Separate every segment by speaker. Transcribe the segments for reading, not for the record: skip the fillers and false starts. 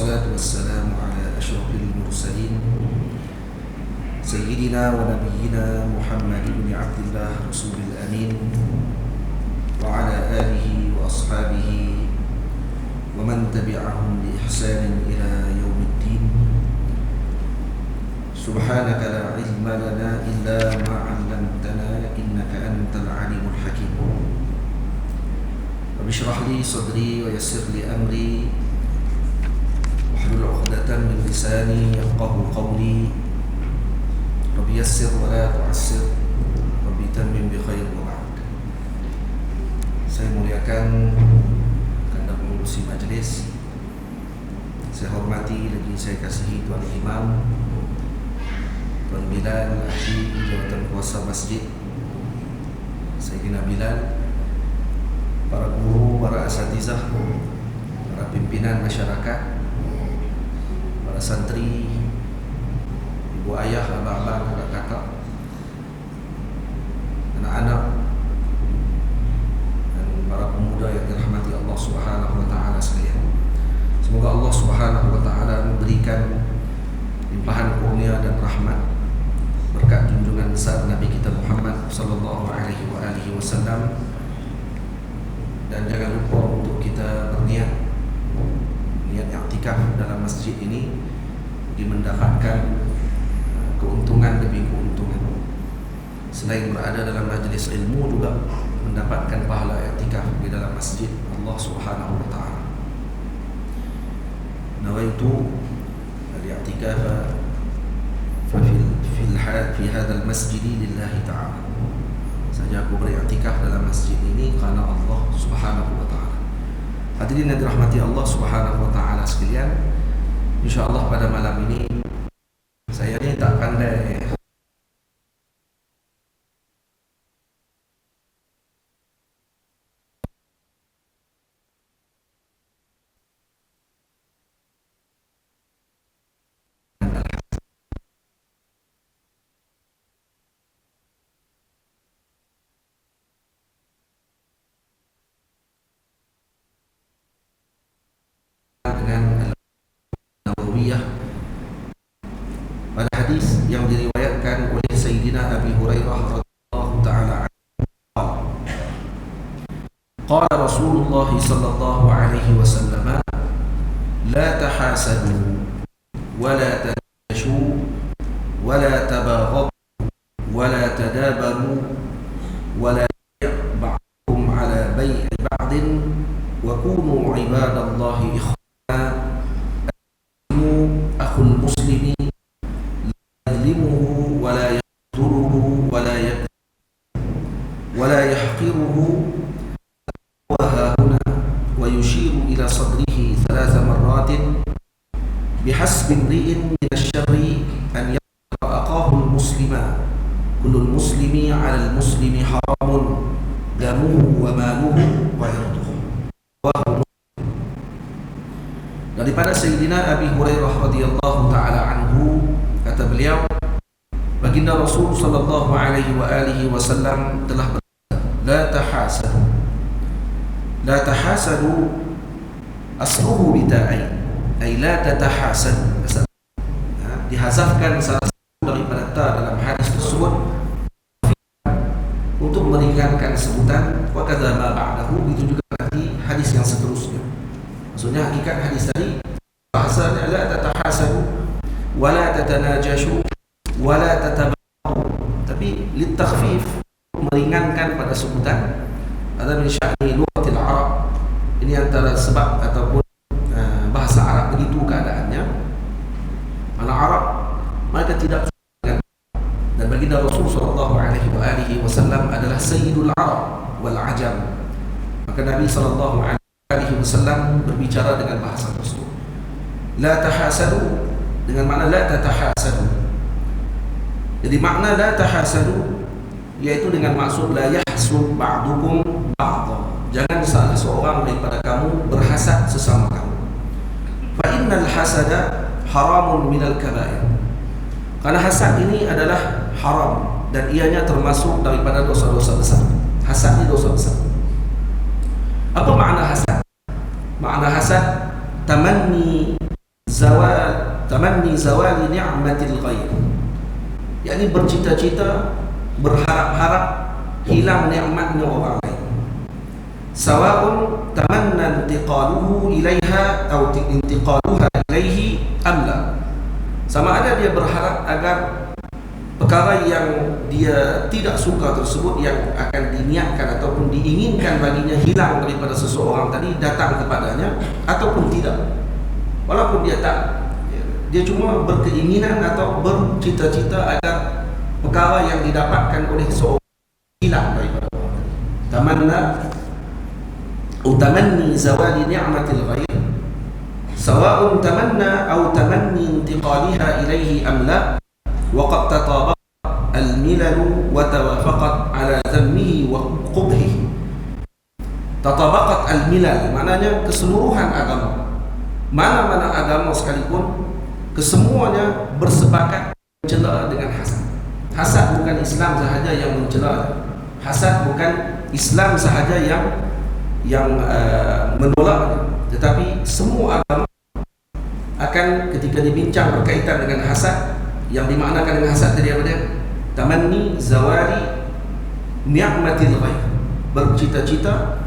Speaker 1: والصلاة والسلام على أشرف المرسلين سيدنا ونبينا محمد بن عبد الله رسول الأمين وعلى آله وأصحابه ومن تبعهم بإحسان إلى يوم الدين. سبحانك لا علم لنا إلا ما علمتنا إنك أنت العليم الحكيم. رب اشرح لي صدري ويسر لي أمري واحلل عقدة من لساني يفقهوا قولي. رب يسر ولا تعسر رب تمم بخير وبعد. Saya muliakan kehendak mengurusi majlis. Saya hormati lagi saya kasihi Tuan Imam, Tuan Bilal, ahli jawatan kuasa masjid Sayyidina Bilal, para guru, para asatizah, para pimpinan masyarakat, para santri, ibu ayah, abang-abang, kakak-kakak, anak-anak, dan para pemuda yang dirahmati Allah Subhanahu wa taala sekalian. Semoga Allah Subhanahu wa taala memberikan limpahan kurnia dan rahmat berkat junjungan besar Nabi kita Muhammad sallallahu alaihi wasallam. Dan jangan lupa untuk kita berniat i'tikaf dalam masjid ini di mendapatkan keuntungan demi keuntungan. Selain berada dalam majlis ilmu, juga mendapatkan pahala i'tikaf di dalam masjid Allah Subhanahu wa taala. Nawaitu al-i'tikaf fi hadzal masjid lillahi ta'ala. Saja aku beriktikaf dalam masjid ini karena Allah Subhanahu wa taala. Hadirin yang dirahmati Allah Subhanahu wa taala sekalian, insyaallah pada malam ini saya ni tak pandai dengan Nawawiyah pada hadis yang diriwayatkan oleh Sayyidina Abi Hurairah radhiyallahu ta'ala anhu. Qala Rasulullah sallallahu alaihi wasallam, la tahasadu wa la tanashu wa la tabaghadu wa la tadabaru wa la ba'dukum ala bai'i ba'din wa kunu ibadallahi ikhwana. Akhul muslimi la yadlimuhu wa la yaqturuhu wa la yahqiruhu wa hahuna wa yushiru ila sadrihi 3 marratin bihasbi imri'in min asy-syarri an yaqra aqahu al-muslima kullu muslimi 'ala al-muslimi haramun damuhu wa maluhu wa irduhu. Daripada Sayyidina Abi Hurairah radhiyallahu ta'ala anhu, kata beliau, baginda Rasul sallallahu alaihi wasallam telah bersabda, la tahasadu. La tahasadu asluhu bita'ain, ay la tatahasadu. Dihazafkan salah satu daripada ta dalam hadis tersebut untuk meringankan sebutan wa kadza ma ba'dahu. Itu juga berarti hadis yang seterusnya. Maksudnya hakikat hadis tadi bahasanya la tatahasadu wa la tatanajashu wa la tatabaghadu, tapi litakhfif, meringankan pada sebutan. Ada min sya'ni lughatil Arab. Ini antara sebab ataupun bahasa Arab begitu keadaannya. Mana Arab mereka tidak suka, dan baginda Rasul sallallahu alaihi wasallam adalah sayyidul Arab wal Ajam. Maka Nabi sallallahu alaihi wasallam berbicara dengan bahasa tersebut. La tahasadu dengan makna la tatahasadu. Jadi makna la tahasadu yaitu dengan maksud la yahsud ba'dukum ba'dha. Jangan salah seorang daripada kamu berhasad sesama kamu. Fa innal hasada haramun minal kaba'ir. Karena hasad ini adalah haram dan ianya termasuk daripada dosa-dosa besar. Hasad ini dosa besar. Apa makna hasad? Makna hasad tamanni tamanni zawali ni'matil ghair, yakni bercita-cita, berharap-harap hilang nikmatnya orang lain. Sawa'un tamanna intiqaluhu ilaiha atau intiqaluha ilaihi am la, sama ada dia berharap agar perkara yang dia tidak suka tersebut yang akan diniatkan ataupun diinginkan baginya hilang daripada seseorang tadi datang kepadanya ataupun tidak. Walaupun dia cuma berkeinginan atau bercita-cita agar perkara yang didapatkan oleh seseorang hilang daripada orang tadi. Tamanni zawali ni'matil ghair, sawa'un tamanna atau tamanni intiqaliha ilaihi am la, وقد تطابقت الملل وتوافقت على ذمه وقبحه. Tatabaqat al-milal maknanya keseluruhan agama, mana-mana agama sekalipun, kesemuanya bersepakat mencela dengan hasad. Hasad bukan Islam sahaja yang mencela, hasad bukan Islam sahaja yang menolak, tetapi semua agama akan ketika dibincang berkaitan dengan hasad, yang dimaknakan dengan hasad tadi apa dia? Tamanni zawali ni'matil ghair, bercita-cita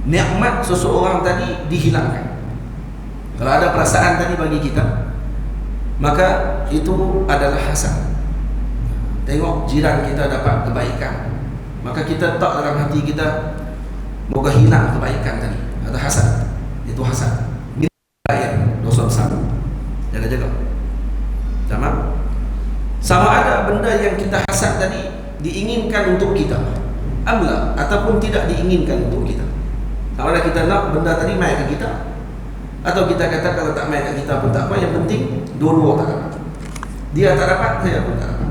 Speaker 1: nikmat seseorang tadi dihilangkan. Kalau ada perasaan tadi bagi kita, maka itu adalah hasad. Tengok jiran kita dapat kebaikan, maka kita tak dalam hati kita moga hilang kebaikan tadi, ada hasad. Itu hasad. Ini dosa besar. Jaga-jaga. Sama ada benda yang kita hasad tadi diinginkan untuk kita amla ataupun tidak diinginkan untuk kita. Sama ada kita nak benda tadi mai ke kita, atau kita kata kalau tak mai ke kita pun tak apa, yang penting dua-dua tak dapat. Dia tak dapat, saya pun tak dapat.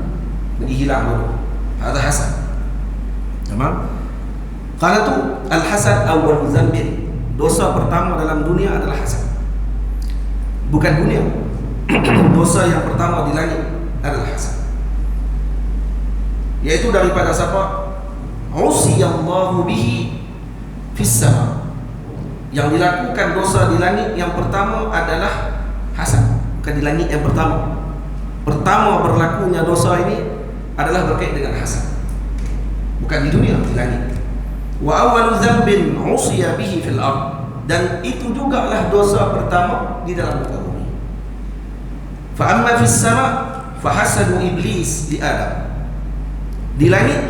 Speaker 1: Jadi hilang dulu. Ada hasad. Tamam? Karena tu al-hasad awwal dzambin. Dosa pertama dalam dunia adalah hasad. Bukan dunia. Dosa yang pertama di langit adalah hasad, yaitu daripada siapa? Usiyallahu bihi fis sama. Yang dilakukan dosa di langit yang pertama adalah hasad. Bukan di langit yang pertama. Pertama berlakunya dosa ini adalah berkait dengan hasad. Bukan di dunia, di langit. Wa awwalu dzambin usiya bihi fil ard, dan itu jugalah dosa pertama di dalam muka bumi. Fa amma fis sama fahasadu iblis di Adam. Di langit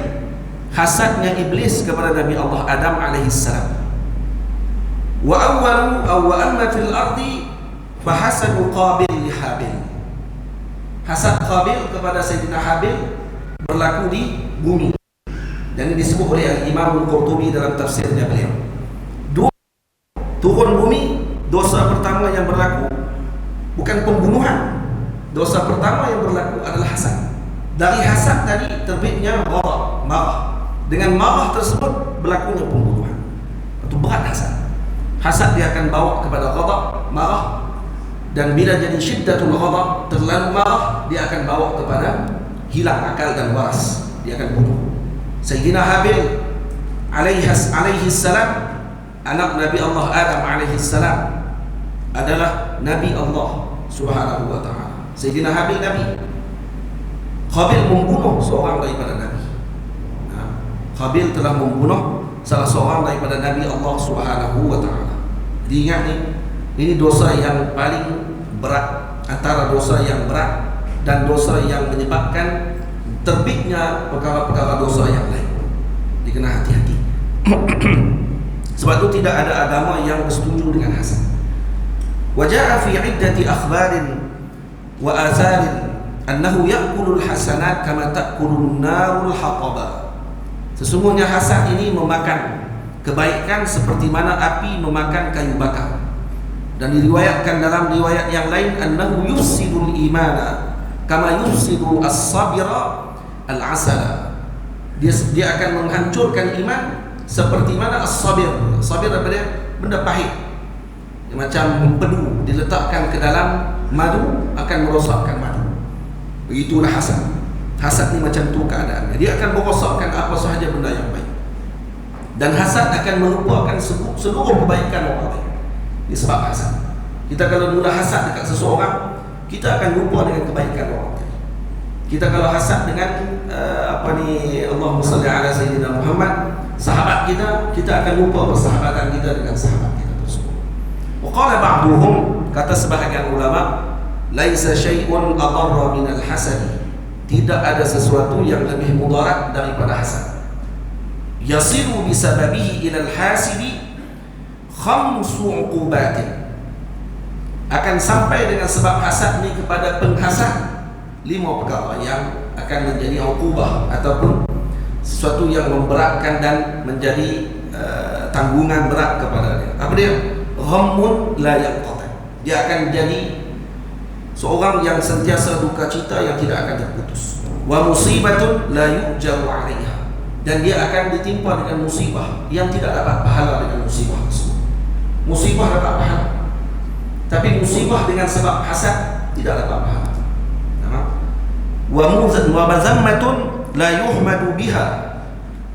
Speaker 1: hasadnya iblis kepada Nabi Allah Adam alaihissalam. Wa awwalu aw wa amma fil ardi fahasadu Qabil li Habil. Hasad Qabil kepada Sayyidina Habil berlaku di bumi, dan ini disebut oleh Imam Al-Qurtubi dalam tafsirnya beliau. Turun bumi, dosa pertama yang berlaku bukan pembunuhan. Dosa pertama yang berlaku adalah hasad. Dari hasad tadi terbitnya ghadab, marah. Dengan marah tersebut berlakunya pembunuhan. Itu berat hasad. Hasad dia akan bawa kepada ghadab, marah, dan bila jadi syiddatul ghadab, terlalu marah, dia akan bawa kepada hilang akal dan waras. Dia akan bunuh. Sayyidina Habil alaihi salam, anak Nabi Allah Adam alaihi salam, adalah Nabi Allah Subhanahu wa ta'ala. Sayyidina Habil Nabi. Qabil membunuh seorang daripada Nabi. Qabil telah membunuh salah seorang daripada Nabi Allah Subhanahu wa ta'ala. Jadi ingat ni, ini dosa yang paling berat antara dosa yang berat dan dosa yang menyebabkan terbitnya perkara-perkara dosa yang lain. Jadi kena hati-hati. Sebab itu tidak ada agama yang bersetuju dengan hasad. Wa jaa fi iddati akhbarin wa atharin annahu ya'kulul hasanat kama ta'kulun narul haqaba. Sesungguhnya hasad ini memakan kebaikan seperti mana api memakan kayu bakar. Dan diriwayatkan dalam riwayat yang lain annahu yufsidul imana kama yufsidu as-sabira al-asala. Dia akan menghancurkan iman seperti mana as-sabir. Sabir apa dia? Benda pahit, macam empedu diletakkan ke dalam madu akan merosakkan madu. Begitulah hasad. Hasad ni macam tu keadaannya. Dia akan merosakkan apa sahaja benda yang baik. Dan hasad akan melupakan seluruh kebaikan orang lain. Disebab hasad. Kita kalau mula hasad dekat seseorang, kita akan lupa dengan kebaikan orang tadi. Kita kalau hasad dengan Allahumma salli ala sayyidina Muhammad, sahabat kita, kita akan lupa persahabatan kita dengan sahabat kita tersebut. Wa qala ba'duhum, kata sebahagian ulama, laisa syai'un adarra minal hasad. Tidak ada sesuatu yang lebih mudarat daripada hasad. Yasiru bisababihi ilal hasidi khamsu uqubatin. Akan sampai dengan sebab hasad ni kepada penghasad 5 perkara yang akan menjadi uqubah ataupun sesuatu yang memberatkan dan menjadi tanggungan berat kepada dia. Apa dia? Ghammun la yanqati. Dia akan jadi seorang yang sentiasa duka cita yang tidak akan terputus. Wa musibatun la yujaru 'alaiha. Dan dia akan ditimpa dengan musibah yang tidak dapat pahala dengan musibah tersebut. Musibah dapat pahala, tapi musibah dengan sebab hasad tidak dapat pahala. Wa mazammatun la yuhmadu biha.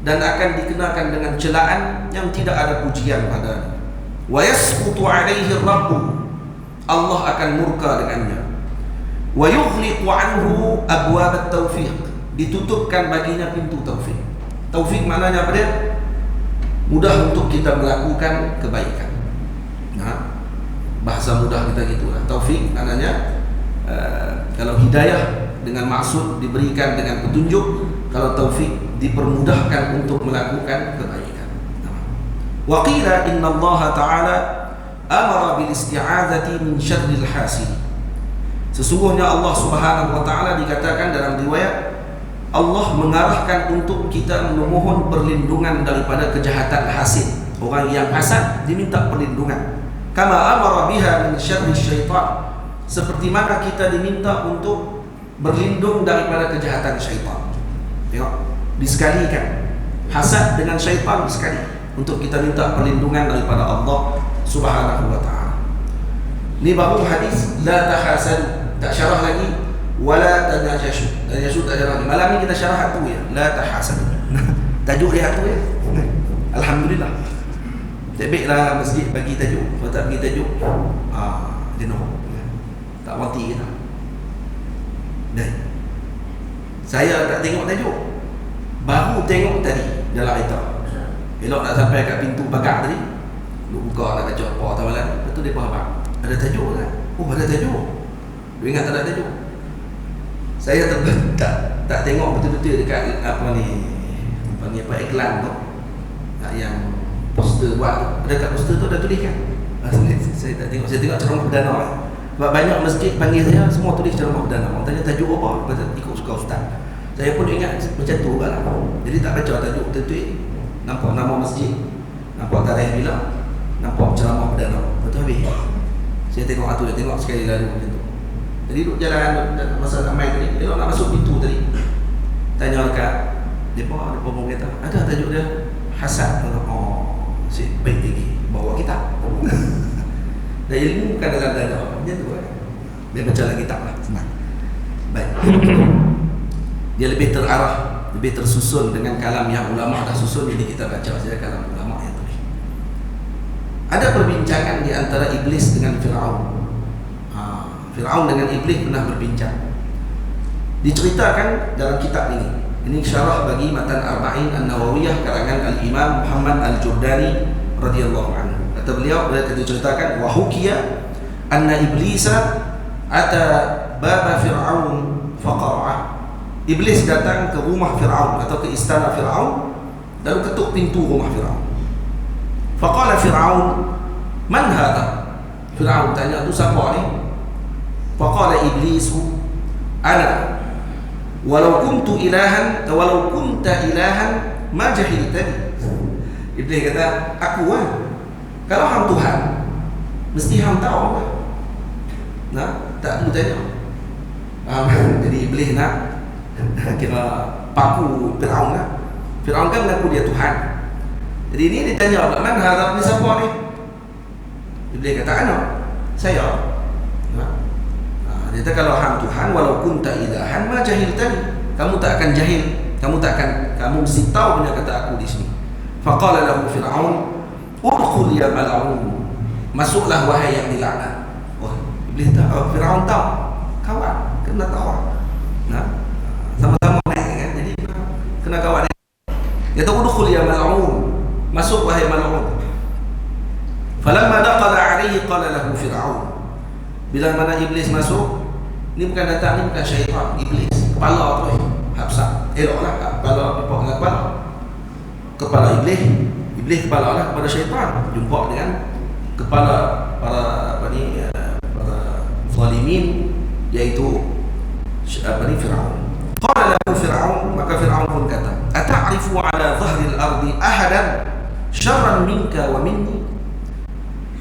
Speaker 1: Dan akan dikenakan dengan celaan yang tidak ada pujian padanya. Wa yasqutu 'alaihi rabbuh. Allah akan murka dengannya. Wa yughliqu anhu abwab at-taufiq. Ditutupkan baginya pintu taufik. Taufik maknanya apa dia? Mudah untuk kita melakukan kebaikan. Bahasa mudah kita gitulah. Taufik maknanya kalau hidayah dengan maksud diberikan dengan petunjuk, kalau taufik dipermudahkan untuk melakukan kebaikan. Wa qila inna Allah Ta'ala amara bil isti'adzati min syarril hasid. Sesungguhnya Allah Subhanahu wa taala dikatakan dalam riwayat, Allah mengarahkan untuk kita memohon perlindungan daripada kejahatan hasid. Orang yang hasad diminta perlindungan. Kama amara biha min syarri syaitan. Seperti mana kita diminta untuk berlindung daripada kejahatan syaitan. Tengok, disekalikan hasad dengan syaitan sekali untuk kita minta perlindungan daripada Allah Subhanahu wa taala. Ini baru hadis la tahasad, tak syarah lagi, wala tanajashu. Tanajashu tak syarah lagi. Malam ni kita syarah tu ya, la tahasad. Tajuk dia tu ya. Alhamdulillah. Baiklah masjid bagi tajuk. Kalau tak bagi tajuk, jenuh. Tak mati kita. Dan saya tak tengok tajuk, baru tengok tadi dalam itar. Elok nak sampai kat pintu pagar tadi, lu buka nak baca apa tawalan, betul dia faham. Ada tajuk kan? Oh, ada tajuk. Lu ingat tak ada tajuk? Saya tak tengok betul-betul dekat apa ni, panggil apa, iklan tu, yang poster buat tu. Ada kat poster tu ada tuliskan. Saya tak tengok, saya tengok ceramah perdana. Sebab banyak masjid panggil saya, semua tulis ceramah perdana. Orang tanya tajuk apa, kata ikut suka ustaz. Saya pun ingat macam tu lah. Jadi tak baca tajuk betul-betul. Nampak nama masjid, nampak tarikh bila, nampak ceramah perdana. Betul habis. Saya tengok tu, dia tengok sekali lalu macam tu. Jadi duduk jalan masa ramai tadi, dia nak masuk pintu tadi. Tanya dekat depa pun kata, ada tajuk dia hasad. Oh, si baik lagi bawa kitab. Dan ilmu bukan dalam dada, macam tu kan. Dia baca lagi kitab lah, senang. Baik. Dia lebih terarah, lebih tersusun dengan kalam yang ulama dah susun. Jadi kita baca saja kalam ulama yang tulis. Ada perbincangan di antara iblis dengan Fir'aun. Fir'aun dengan iblis pernah berbincang. Diceritakan dalam kitab ini. Ini syarah bagi Matan Arba'in An-Nawawiyah karangan Al-Imam Muhammad Al-Jurdani radhiyallahu anhu. Kata beliau diceritakan, wa hukiya anna iblisa ata baba Fir'aun faqara'ah. Iblis datang ke rumah Fir'aun atau ke istana Fir'aun dan ketuk pintu rumah Fir'aun. Faqala Fir'aun, man hadha? Fir'aun tanya, tu siapa ni? Faqala iblisu, ana walau kunta ilahan ma jahiltani. Iblis kata, aku lah. Kalau hang Tuhan, mesti hang tahu lah. Nah, tak perlu tanya. Jadi iblis nak kira paku Fir'aun lah. Fir'aun kan mengaku dia Tuhan. Jadi ini ditanya, man hadha, ni siapa ni? Iblis kata, ana, saya. Dia kata, kalau hang Tuhan, walau kunta ilahan ma jahiltani, kamu tak akan jahil, kamu mesti tahu punya kata aku di sini. Faqala lahu Fir'aun, udkhul ya mal'un, masuklah wahai yang dilaknat. Iblis tahu, Firaun tahu, kawan, kena kawan. Nah, sama-sama naik kan. Jadi kena kawan. Ya tahu dukhul ya mal'un. Masuk wahai mal'un. Falamma daqala 'alaihi qala lahu Fir'aun. Bila mana iblis masuk, ini bukan datang, ini bukan syaitan, iblis. Kepala tu habsah. Eloklah kepala pipok dengan kepala. Kepala iblis, iblis kepala lah kepada syaitan. Jumpa dengan kepala para para zalimin, iaitu Fir'aun. Qala lahu Fir'aun, maka Fir'aun pun kata, ata'rifu ala dhahri al-ardi ahadan syarran minka wa minni?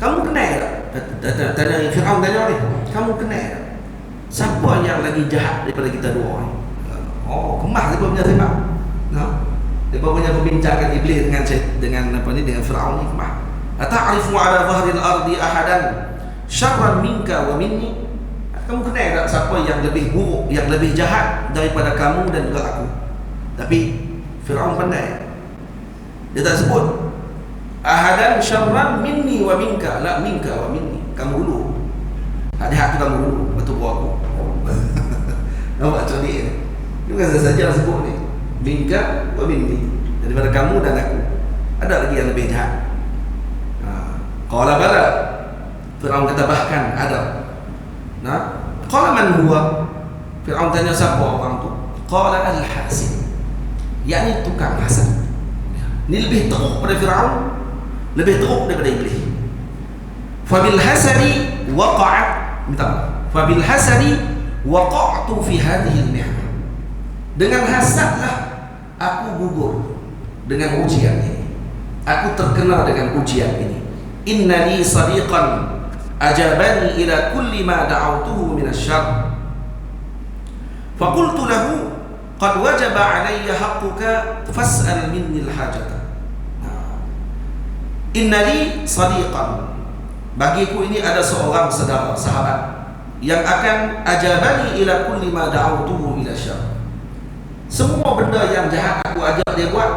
Speaker 1: Kamu kenal tak? Tanya Fir'aun tanya ni, kamu kenal tak? Siapa yang lagi jahat daripada kita dua ni? Oh, kemah dia punya sembah. Nah, dia punya perbincangan iblis dengan Fir'aun ni kemah. Ata'rifu ala dhahri al-ardi ahadan syarran minka wa minni? Kamu kenal tak siapa yang lebih buruk, yang lebih jahat daripada kamu dan juga aku? Tapi Fir'aun pandai. Dia tak sebut ahadan syarran minni wa minka, la minka wa minni. Kamu dulu. Hak tu kamu dulu, betul aku. Nampak cerdik ni. Dia bukan saja sebut ni. Minka wa minni. Daripada kamu dan aku. Ada lagi yang lebih jahat. Qala bala. Fir'aun kata bahkan ada. Nah, qala man huwa? Fir'aun tanya siapa orang tu? Qala al-hasid. Yakni tukang hasad. Ini lebih teruk pada Fir'aun, lebih teruk daripada iblis. Fabil hasadi waqa'at, fabil hasadi waqa'tu fi hadhihi al-ni'mah. Dengan hasadlah aku gugur dengan ujian ini. Aku terkena dengan ujian ini. Inna li sadiqan ajabani ila kulli ma da'awtuhu min asy-syarr. Faqultu lahu qad wajaba 'alayya haqquka fas'al minni al-hajata. Inna li sadiqan, bagiku ini ada seorang saudara, sahabat yang akan ajabani ila kulli ma da'awtuhu ila syarr. Semua benda yang jahat aku ajak dia buat,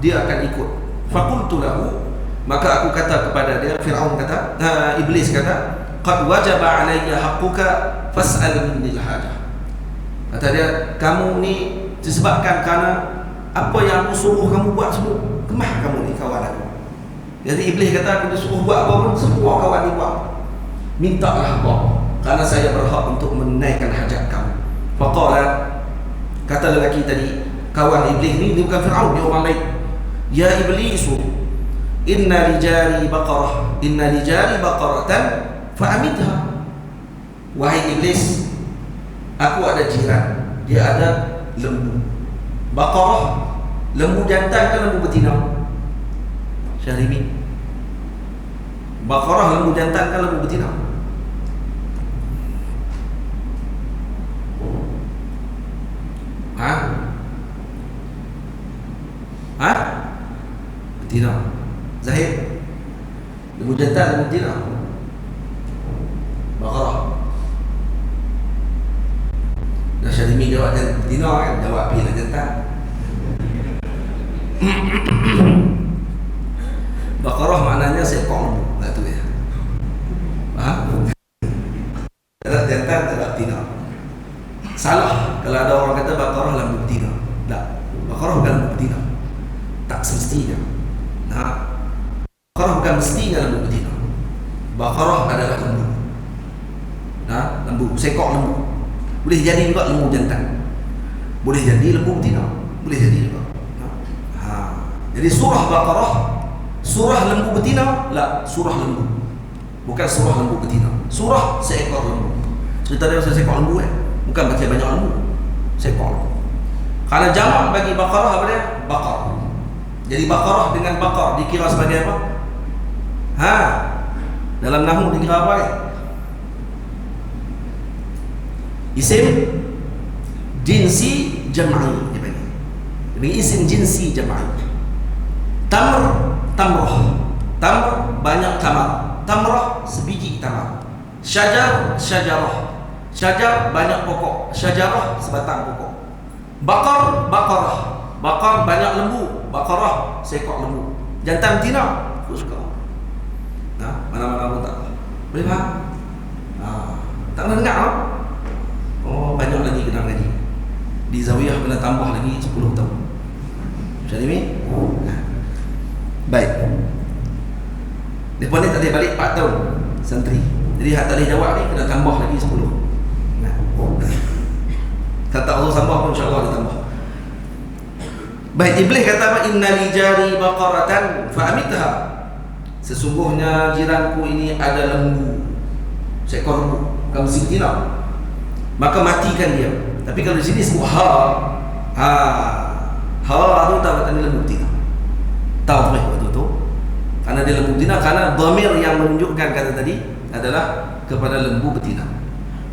Speaker 1: dia akan ikut. Faqultu lahu, maka aku kata kepada dia, Fir'aun kata, iblis kata, qad wajaba 'alayya haqquka fas'al minni al-hajah. Kata dia, kamu ni disebabkan kerana apa yang aku suruh kamu buat semua, kemah kamu ni kawan aku. Jadi iblis kata, aku disuruh buat apa pun semua kawan ni buat. Mintalah apa, kerana saya berhak untuk menunaikan hajat kamu. Faqala, kata lelaki tadi, kawan iblis ni, dia bukan Fir'aun, dia orang lain. Ya iblisu, inna li jari baqaratan fa'amidha. Wahai iblis, aku ada jiran, dia ada lembu. Baqarah, lembu jantan ke lembu betina? Syahrimin, Baqarah lembu jantan ke lembu betina? Betina. Zahid, lembu jantan lembu betina? Baqarah. Dah Syahrimin jawab betina kan, jawab pilih jantan. Baqarah maknanya seekor lembu, tak tu ya. Faham? Tak jantan, tak betina. Salah kalau ada orang kata Baqarah lembu betina. Tak, Baqarah bukan lembu betina. Tak semestinya. Nah, Baqarah bukan mestinya lembu betina. Baqarah adalah lembu. Nah, lembu, seekor lembu. Boleh jadi juga lembu jantan. Boleh jadi lembu betina. Boleh jadi juga. Jadi surah Baqarah, surah lembu betina, la, surah lembu. Bukan surah lembu betina. Surah seekor lembu. Cerita dia pasal seekor lembu bukan baca banyak lembu. Seekor. Kalau jamak bagi Baqarah apa dia? Baqar. Jadi Baqarah dengan Baqar dikira sebagai apa? Dalam nahwu dikira apa? Isim jinsi jam'i. Ini isim jinsi jam'i. Tamr, tamrah. Tamr, banyak tamar. Tamrah, sebiji tamar. Syajar, syajarah. Syajar, banyak pokok. Syajarah, sebatang pokok. Baqar, baqarah. Baqar, banyak lembu. Baqarah, seekor lembu. Jantan betina, aku suka. Mana-mana pun tak. Boleh faham? Tak pernah dengar tak? Oh, banyak lagi kena ngaji. Di Zawiyah kena tambah lagi 10 tahun. Macam ni? Baik. Lepas ni tak boleh balik 4 tahun santri. Jadi hak tak boleh jawab ni kena tambah lagi 10. Tak Allah tambah pun insya-Allah dia tambah. Baik, Iblis kata apa? Inna li jari baqaratan fa'amitha. Sesungguhnya jiranku ini ada lembu, seekor lembu, kamu mesti betina, maka matikan dia. Tapi kalau di sini sebut ha tu tak berarti lembu betina. Tahu waktu tu? Karena dia lembu betina, karena dhamir yang menunjukkan kata tadi adalah kepada lembu betina.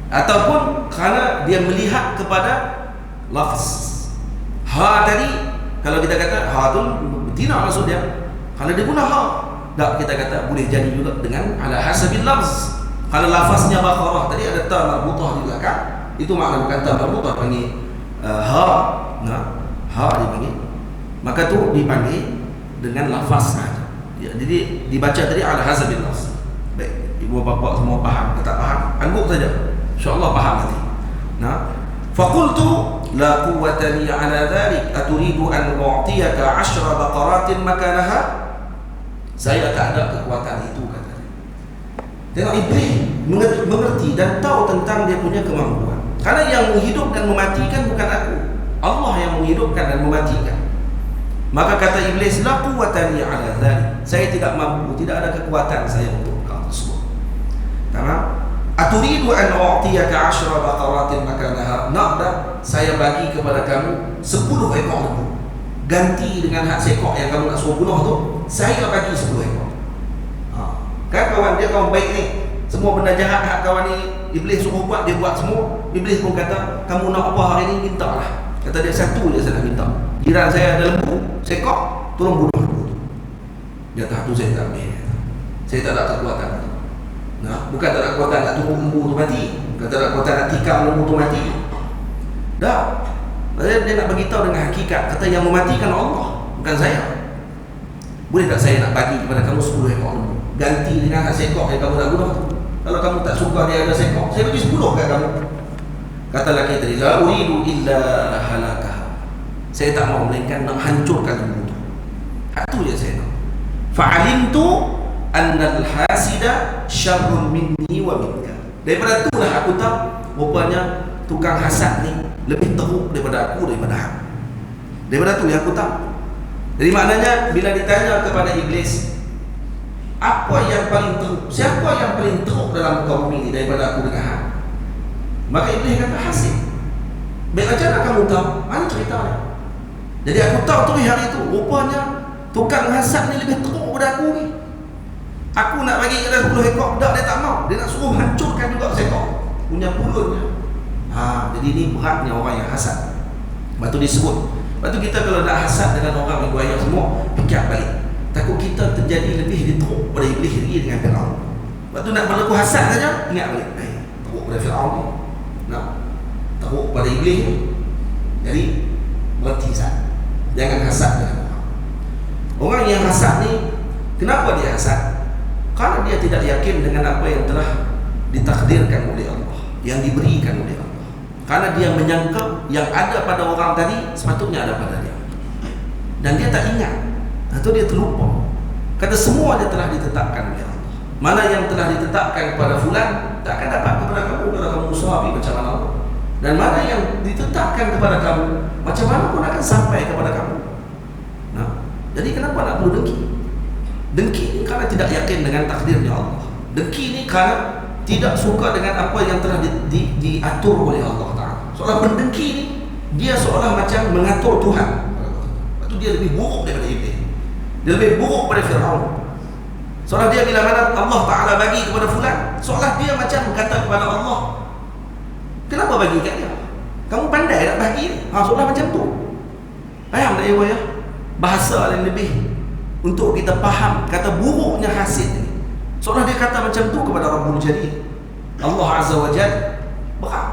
Speaker 1: Ataupun karena dia melihat kepada lafaz. Ha tadi, kalau kita kata ha tu betina maksud dia. Kalau dia guna ha, tak kita kata boleh jadi juga dengan ala hasabil lafz. Kalau lafaznya baqarah tadi ada ta marbutah di belakang, itu makna bukan ta marbutah, panggil ha. Nah, ha dipanggil. Maka tu dipanggil dengan lafaz saja. Ya, jadi dibaca tadi ala hasabil lafz. Baik, ibu bapa semua faham ke tak faham? Anggap saja. InsyaAllah faham nanti. Nah, faqultu la quwwata li ala dhalik aturidu an u'tiyaka 10 baqaratin makanaha. Saya tak ada kekuatan itu, katanya. Tengok, Iblis mengerti dan tahu tentang dia punya kemampuan. Karena yang menghidupkan dan mematikan bukan aku, Allah yang menghidupkan dan mematikan. Maka kata Iblis, la quwwata li ala dhalik, saya tidak mampu, tidak ada kekuatan saya untuk hal tersebut. Tamam? Aturidu an u'tiyaka 10 baqaratin makanaha. Nak tak saya bagi kepada kamu 10 ekor lembu, ganti dengan hak sekok yang kamu nak suruh bunuh tu, saya bagi 10 ekor. Kan kawan dia kawan baik ni, semua benda jahat hak kawan ni Iblis suruh buat, dia buat semua. Iblis pun kata, kamu nak apa hari ni, mintalah. Kata dia, satu je saya nak minta, jiran saya ada lembu sekok, tolong bunuh lembu tu. Dia kata, tu saya tak ambil, saya tak ada kekuatan. Nah, bukan tak ada kekuatan nak tunggu lembu tu mati, bukan tak ada kekuatan nak tikam lembu tu mati. Dah, dia nak beritahu dengan hakikat, kata yang mematikan Allah, bukan saya. Boleh tak saya nak bagi kepada kamu 10 ekor lembu, ganti dengan hak sekok yang kamu nak bunuh tu. Kalau kamu tak suka dia ada sekok, saya bagi 10 kat kamu. Kata lelaki tadi, la uridu illa halakah, saya tak mau melainkan nak hancurkan lembu tu. Hak tu je saya nak. Fa'alimtu annal hasida syarrun minni wa minka. Daripada itulah aku tahu rupanya tukang hasad ni lebih teruk daripada aku, daripada hak. Daripada tu yang aku tahu. Jadi maknanya bila ditanya kepada Iblis, apa yang paling teruk, siapa yang paling teruk dalam muka bumi ini daripada aku dengan hak, maka Iblis kata hasid. Baik, macam mana kamu tahu? Mana ceritanya? Jadi aku tahu tu hari itu rupanya tukang hasad ni lebih teruk daripada aku ni. Aku nak bagi dia 10 ekor, tak, dia tak mau. Dia nak suruh hancurkan juga sekor punya pulutnya. Jadi ini beratnya orang yang hasad. Lepas tu disebut. Lepas tu kita kalau nak hasad dengan orang yang buaya semua, fikir balik. Takut kita terjadi lebih teruk pada Iblis lagi dengan Fir'aun. Lepas tu nak berlaku hasad saja, ingat balik. Teruk pada Fir'aun ni, nak teruk pada Iblis ni. Jadi berhenti hasad. Jangan hasad dengan orang. Orang yang hasad ni, kenapa dia hasad? Karena dia tidak yakin dengan apa yang telah ditakdirkan oleh Allah, yang diberikan oleh Allah. Karena dia menyangka yang ada pada orang tadi sepatutnya ada pada dia, dan dia tak ingat atau dia terlupa. Kata semua dia telah ditetapkan oleh Allah. Mana yang telah ditetapkan kepada fulan tak akan dapat kepada kamu kalau kamu usaha macam mana. Dan mana yang ditetapkan kepada kamu macam mana pun akan sampai kepada kamu. Nah, jadi kenapa nak perlu dengki? Dengki ni kerana tidak yakin dengan takdirnya Allah. Dengki ni kerana tidak suka dengan apa yang telah diatur oleh Allah Ta'ala. Seolah pendengki ni, dia seolah macam mengatur Tuhan. Lepas tu dia lebih buruk daripada Iblis. Dia lebih buruk daripada Fir'aun. Seolah dia bila mana Allah Ta'ala bagi kepada fulan, seolah dia macam berkata kepada Allah, kenapa bagi kat dia? Kamu pandai tak bagi? Seolah macam tu. Faham tak ya? Bahasa yang lebih untuk kita faham kata buruknya hasid ni. Seolah dia kata macam tu kepada Rabbul Jalil, Allah Azza wa Jalla. Berat.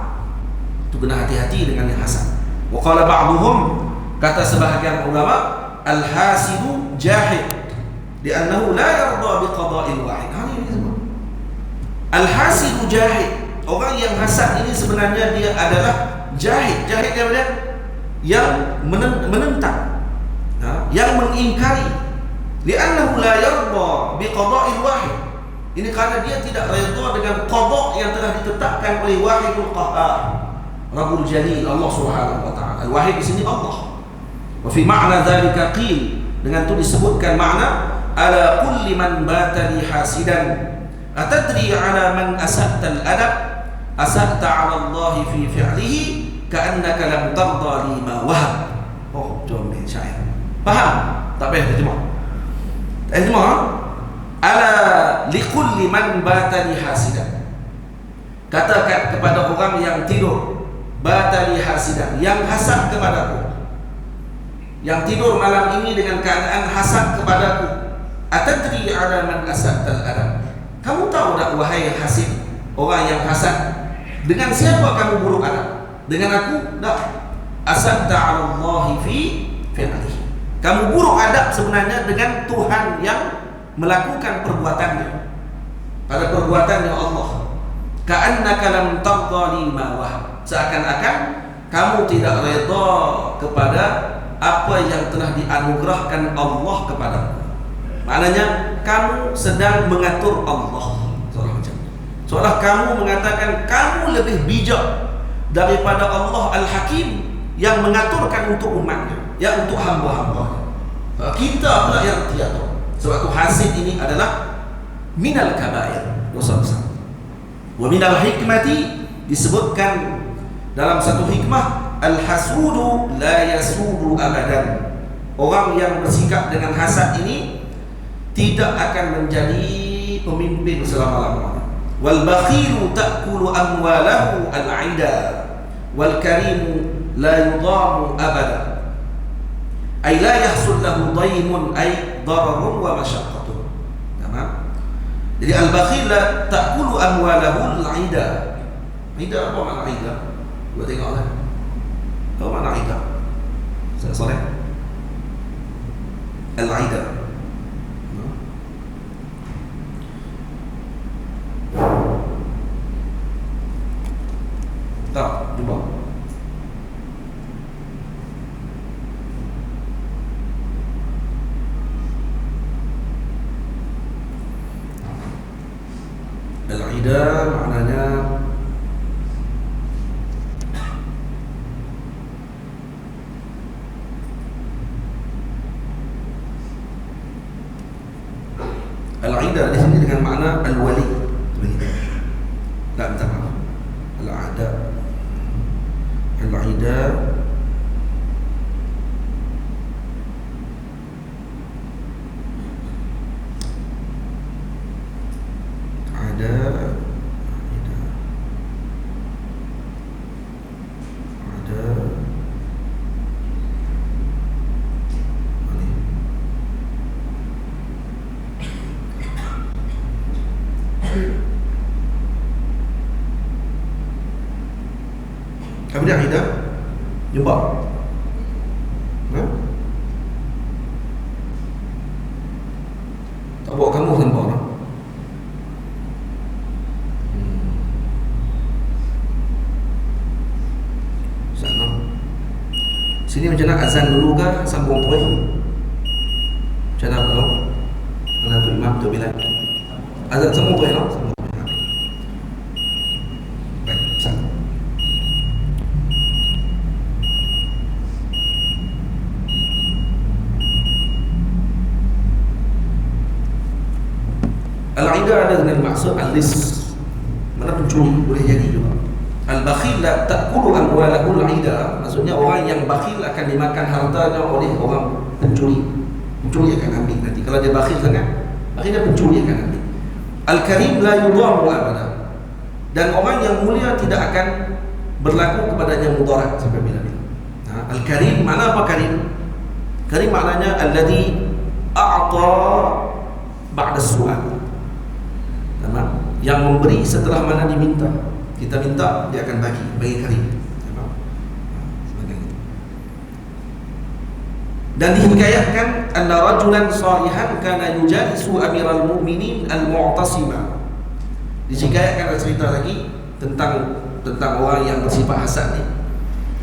Speaker 1: Itu kena hati-hati dengan yang hasad. Wa qala ba'duhum, kata sebahagian ulama, al-hasidu jahid li'annahu la yarda bi qada'il wahid. Ini disebut al-hasidu jahid. orang yang hasad ini sebenarnya dia adalah jahid. Jahid dia yang menentang, yang mengingkari. Li'annahu la yarda biqada'il wahid. Ini karena dia tidak redha dengan qada' yang telah ditetapkan oleh Wahidul Qahhar, Rabbul Jalil, Allah Subhanahu wa taala. Al-Wahid di sini Allah. Wa fi ma'na dzalika qil, dengan itu disebutkan makna ala kulli man bata li hasidan atadri ala man asa'ta al-adab asa'ta ala Allah fi fi'lihi ka'annaka lam tarda li ma wahab. Oh, comel syair. Faham? Tak payah terjemah. Terjemah. Ala likulli man bata li hasidan. Katakan kepada orang yang tidur bata li hasidan, yang hasad kepadaku, yang tidur malam ini dengan keadaan hasad kepadaku. Atadri ala man asa'tal adab. Kamu tahu tak wahai hasid, orang yang hasad, dengan siapa kamu buruk adab? Dengan aku? Tak. Asa'ta ala Allah fi fi'lihi. Kamu buruk adab sebenarnya dengan Tuhan yang melakukan perbuatannya, pada perbuatannya Allah. Ka'annaka lam tarda lima wahab. Seakan-akan kamu tidak redha kepada apa yang telah dianugerahkan Allah kepadamu. Maknanya kamu sedang mengatur Allah. Seolah kamu mengatakan kamu lebih bijak daripada Allah Al-Hakim yang mengaturkan untuk umatnya, yang untuk hamba-hamba. Kita pula yang tiada. Sebab itu hasid ini adalah minal kabair, dosa besar. Wa minal hikmati, disebutkan dalam satu hikmah, al-hasudu la yasudu abadan. Orang yang bersikap dengan hasad ini tidak akan menjadi pemimpin selama-lamanya. Wal bakhilu ta'kulu amwalahu al-'ida wal karimu la yudamu abada. Ay la yahsul lahu daymun ay dararun wa masyaqqatun. Tamam? Jadi al-bakhil la ta'kulu amwalahu al-'ida. Ida apa makna ida? Buat tengoklah. Apa makna ida? Saya soleh. Al-'ida. Tak, cuba. Al-'ida maknanya al-'ida di sini dengan makna al-wali. Tak, minta maaf. Al-'ada. Al-'ida apa dia ida? Jumpa. Tak bawa kamu tanpa orang. Sana. Sini macam nak azan dulu ke sambung terus? Macam mana bro? Mana tu imam tu bila? Azan sambung terus no? Baik, sana. Al-'ida ada dengan maksud al-lis, mana pencuri boleh jadi juga. Al-bakhil la ta'kulu amwalahu al-'ida, maksudnya orang yang bakhil akan dimakan hartanya oleh orang pencuri. Pencuri akan ambil nanti. Kalau dia bakhil sangat, akhirnya pencuri akan ambil. Al-karim la yudamu abada, dan orang yang mulia tidak akan berlaku kepadanya mudarat sampai bila-bila. Al-karim, mana apa karim? Karim maknanya alladhi a'ta ba'da su'al. Yang memberi setelah mana diminta. Kita minta, dia akan bagi karim. Dan dihikayatkan anna rajulan salihan kana yujalisu amiral mu'minin al-mu'tasima. Dihikayatkan ada cerita lagi, tentang orang yang bersifat hasad ni.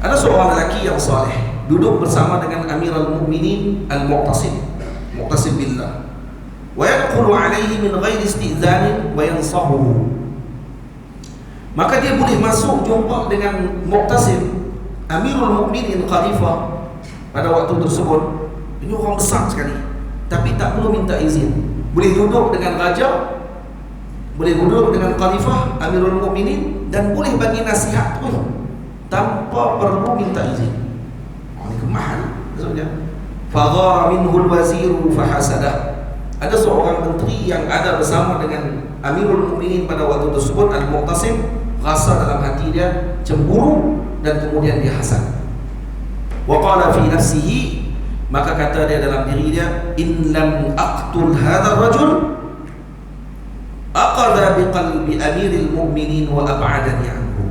Speaker 1: Ada seorang lelaki yang soleh duduk bersama dengan Amirul Mukminin Al-Mu'tasim billah, wa yadkhulu alaihi min ghairi istidzanin wa yansahuhu. Maka dia boleh masuk jumpa dengan Mu'tasim, Amirul Mukminin Khalifah pada waktu tersebut. Ini orang besar sekali, tapi tak perlu minta izin. Boleh duduk dengan raja, boleh duduk dengan Khalifah Amirul Mukminin, dan boleh bagi nasihat terus tanpa perlu minta izin. Ini kemahan maksudnya. Faghara minhu al-waziru fahasadah. Ada seorang menteri yang ada bersama dengan Amirul Mukminin pada waktu tersebut, Al-Mu'tasim, rasa dalam hati dia cemburu dan kemudian dia hasad. Wa qala fi nafsihi, maka kata dia dalam diri dia, in lam aqtul hadzal rajul aqadha biqalbi Amiril Mukminin wa ab'adani anhu.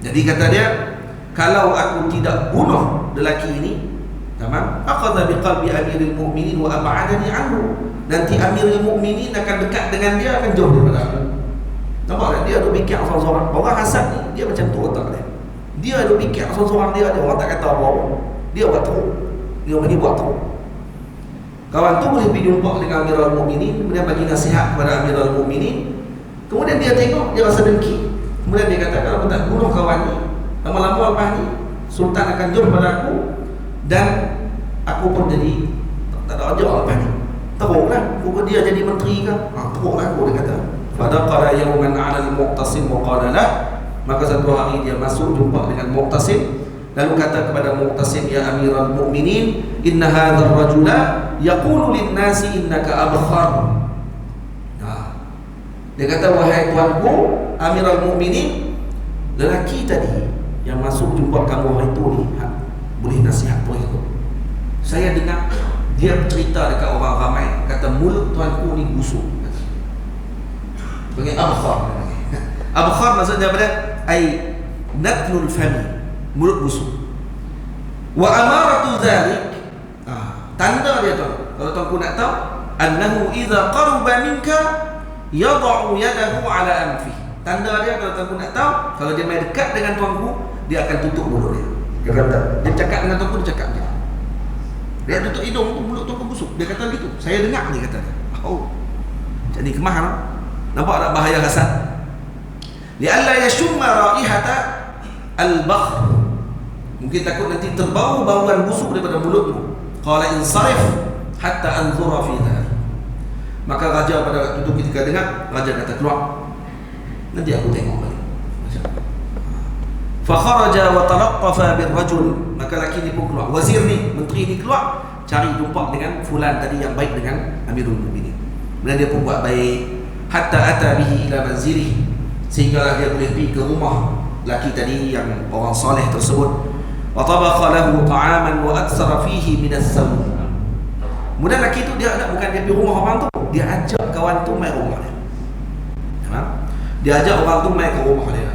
Speaker 1: Jadi kata dia, kalau aku tidak bunuh lelaki ini, tamam, aqadha biqalbi Amiril Mukminin wa ab'adani anhu, nanti Amirul Mukminin akan dekat dengan dia, akan jauh daripada aku. Nampak tak? Dia ada fikir seorang-seorang. Orang hasad ni dia macam tu otak dia. Dia ada fikir seorang-seorang dia, orang tak kata apa-apa, dia buat teruk. Dia bagi buat teruk. Kawan tu boleh pergi jumpa dengan Amirul Mukminin, kemudian bagi nasihat kepada Amirul Mukminin. Kemudian dia tengok, dia rasa dengki. Kemudian dia kata, kalau aku tak bunuh kawan ni, lama-lama lepas ni Sultan akan jauh pada aku, dan aku pun jadi tak ada ajar lepas ni. Teruklah, bukan dia jadi menteri ke? Teruklah aku, dia kata. Fadaqala yawman 'ala al-Mu'tasim wa qala lah. Maka satu hari dia masuk jumpa dengan Mu'tasim, lalu kata kepada Mu'tasim, ya Amirul Mukminin, inna hadzal rajula yaqulu lin-nasi innaka abkhar. Dia kata, wahai tuanku Amirul Mukminin, lelaki tadi yang masuk jumpa kamu hari itu ni, boleh nasihat boleh tu. Saya dengar dia bercerita dekat orang ramai, kata mulut tuanku ni busuk. Panggil abkhar. Abkhar maksudnya apa dia? Ai natnul fami, mulut busuk. Wa amaratu dzalik, tanda dia tu, kalau tuanku nak tahu, annahu idza qaruba minka yad'u yadahu ala anfi. Tanda dia kalau tuanku nak tahu, kalau dia mai dekat dengan tuanku, dia akan tutup mulut dia. Dia kata, dia cakap dengan tuanku, dia cakap dia. Dia tutup hidung, mulut tuanku busuk. Dia kata gitu. Saya dengar ni kata dia. Oh. Jadi kemah. Nampak tak bahaya hasad? Li'alla yashumma raihata al-bakhr. Mungkin takut nanti terbau bauan busuk daripada mulutmu. Qala insarif hatta anzura fi dhalik. Maka raja pada waktu itu ketika dengar, raja kata keluar. Nanti aku tengok balik. Fa kharaja wa talaqqafa bir rajul. Maka laki ni pun keluar. Wazir ni, menteri ni keluar, cari jumpa dengan fulan tadi yang baik dengan Amirul Mukminin. Kemudian dia pun buat baik, hatta ata bihi ila manzilihi, sehinggalah dia boleh pergi ke rumah laki tadi yang orang soleh tersebut. Wa tabakha lahu ta'aman wa aksara fihi min as-sam. Kemudian laki tu dia bukan dia pergi rumah orang tu, dia ajak kawan tu mai rumah dia. Dia ajak orang tu mai ke rumah dia.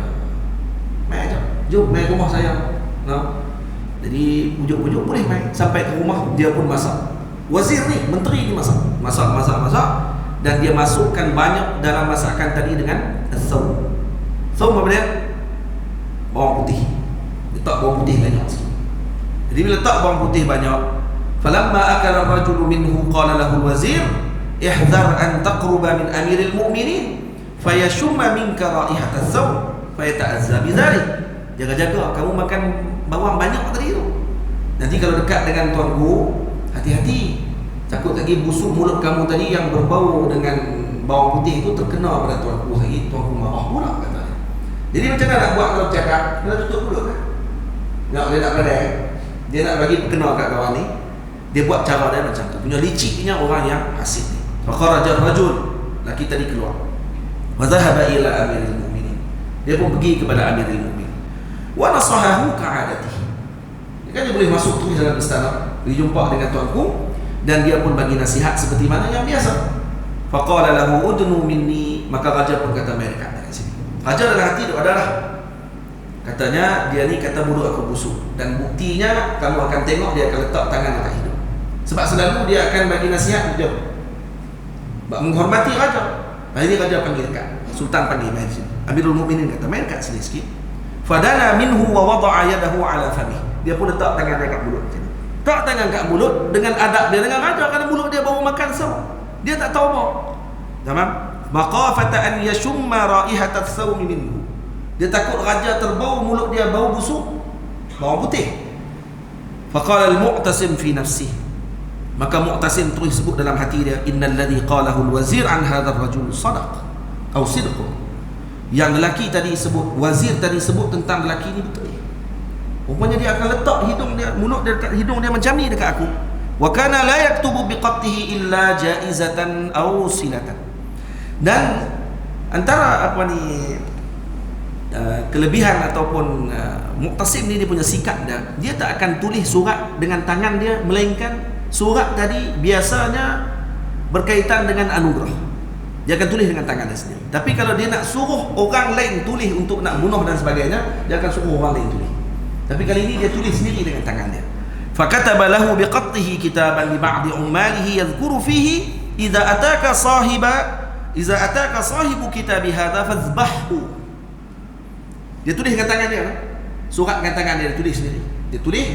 Speaker 1: Mai ajak, jom mai rumah saya. Jadi pujuk-pujuk boleh mai, sampai ke rumah dia pun masak. Wazir ni, menteri ni masak, dan dia masukkan banyak dalam masakan tadi dengan as-saum. Saum apa dia? Bawang putih. Letak bawang putih banyak sikit. Jadi bila letak bawang putih banyak, falamma akala ar-rajulu minhu qala lahu al-wazir ihdhar an taqruba min Amiril Mukminin fayashumma minka raihat as-saum fayata'azza bidzalik. Jaga-jaga kamu makan bawang banyak tadi tu. Nanti kalau dekat dengan tuanku, hati-hati. Takut lagi busuk mulut kamu tadi yang berbau dengan bawang putih itu terkena pada tuanku lagi, tuanku marah pula kata dia. Jadi macam mana nak buat kalau cakap? Kena tutup mulut kan? Dia nak berada, dia nak bagi perkena kat kawan ni, dia buat cara dia macam tu. Punya liciknya orang yang hasid ni. Fakharaja rajul, laki tadi keluar. Wa dhahaba ila Amiril Mukminin. Dia pun pergi kepada Amiril Mukminin. Wa nasahahu ka'adatihi. Dia boleh masuk terus dalam istana, pergi jumpa dengan tuanku, dan dia pun bagi nasihat seperti mana yang biasa. Faqala lahu udnu minni, maka raja pun kata mai dekat kat sini. Raja dalam hati tu adalah, katanya dia ni kata mulut aku busuk, dan buktinya kamu akan tengok dia akan letak tangan atas hidung. Sebab selalu dia akan bagi nasihat dia menghormati raja. Hari ni raja panggil dekat, Sultan panggil mai di sini. Amirul Mukminin kata, main kat sini sikit. Fadana minhu wa wada'a yadahu ala famih. Dia pun letak tangan dia kat mulut. Tak tangan kat mulut dengan adab dia dengan raja, kerana mulut dia baru makan semua. Dia tak tahu apa. Tamam? Maqafata an yashumma raihat ath-thawm minhu. Dia takut raja terbau mulut dia bau busuk, bau putih. Faqala al-Mu'tasim fi nafsihi. Maka Mu'tasim terus sebut dalam hati dia, innal ladzi qalahu al-wazir an hadzal rajul sadaq atau sidq. Yang lelaki tadi sebut, wazir tadi sebut tentang lelaki ni betul. Rupanya dia akan letak hidung dia, mulut dia dekat hidung dia macam ni dekat aku. Wa kana la yaktubu biqattihi illa jaizatan aw silatan. Dan antara apa ni kelebihan ataupun Mu'tasim ni dia punya sikap dia tak akan tulis surat dengan tangan dia, melainkan surat tadi biasanya berkaitan dengan anugerah. Dia akan tulis dengan tangan dia sendiri. Tapi kalau dia nak suruh orang lain tulis untuk nak bunuh dan sebagainya, dia akan suruh orang lain tulis. Tapi kali ini dia tulis sendiri dengan tangan dia. Fakataba lahu biqattihi kitaban li ba'di ummalihi yadhkuru fihi idza ataka sahibu kitabi hadha fadhbahhu. Dia tulis dengan tangan dia, surat dengan tangan dia tulis sendiri. Dia tulis,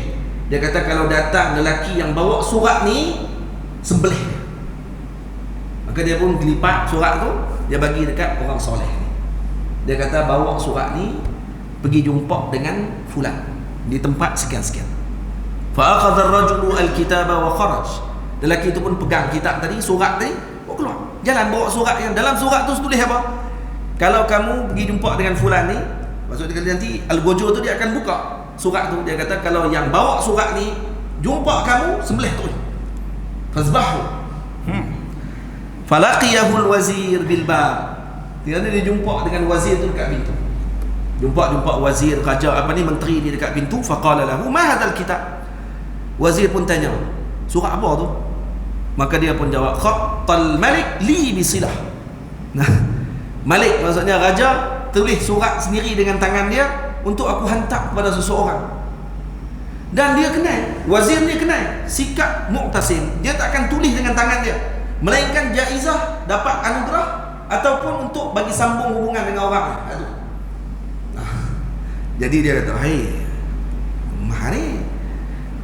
Speaker 1: dia kata kalau datang lelaki yang bawa surat ni, sembelih dia. Maka dia pun gelipat surat tu, dia bagi dekat orang soleh ni. Dia kata bawa surat ni pergi jumpa dengan fulan di tempat sekian-sekian. Fa akhadha ar-rajulu al-kitaba wa kharaj. Lelaki tu pun pegang kitab tadi, surat tadi, keluar. Jalan bawa surat yang dalam surat tu tulis apa? Kalau kamu pergi jumpa dengan fulan ni, maksudnya nanti al-gojo tu dia akan buka surat tu. Dia kata kalau yang bawa surat ni jumpa kamu, sembelih tu. Fazbahu. Falaqiyahul wazir bil bab. Dia jumpa dengan wazir tu dekat pintu. Jumpa wazir, raja apa ni, menteri dia dekat pintu. Faqala lahu ma hadzal kitab. Wazir pun tanya, surat apa tu? Maka dia pun jawab, khattal malik li bisilah. Nah, Malik maksudnya raja tulis surat sendiri dengan tangan dia untuk aku hantar kepada seseorang. Dan dia kenal, wazir dia kenal sikap Mu'tasim. Dia tak akan tulis dengan tangan dia, melainkan jaizah, dapat anugerah, ataupun untuk bagi sambung hubungan dengan orang. Jadi dia kata, "Hai, mahari."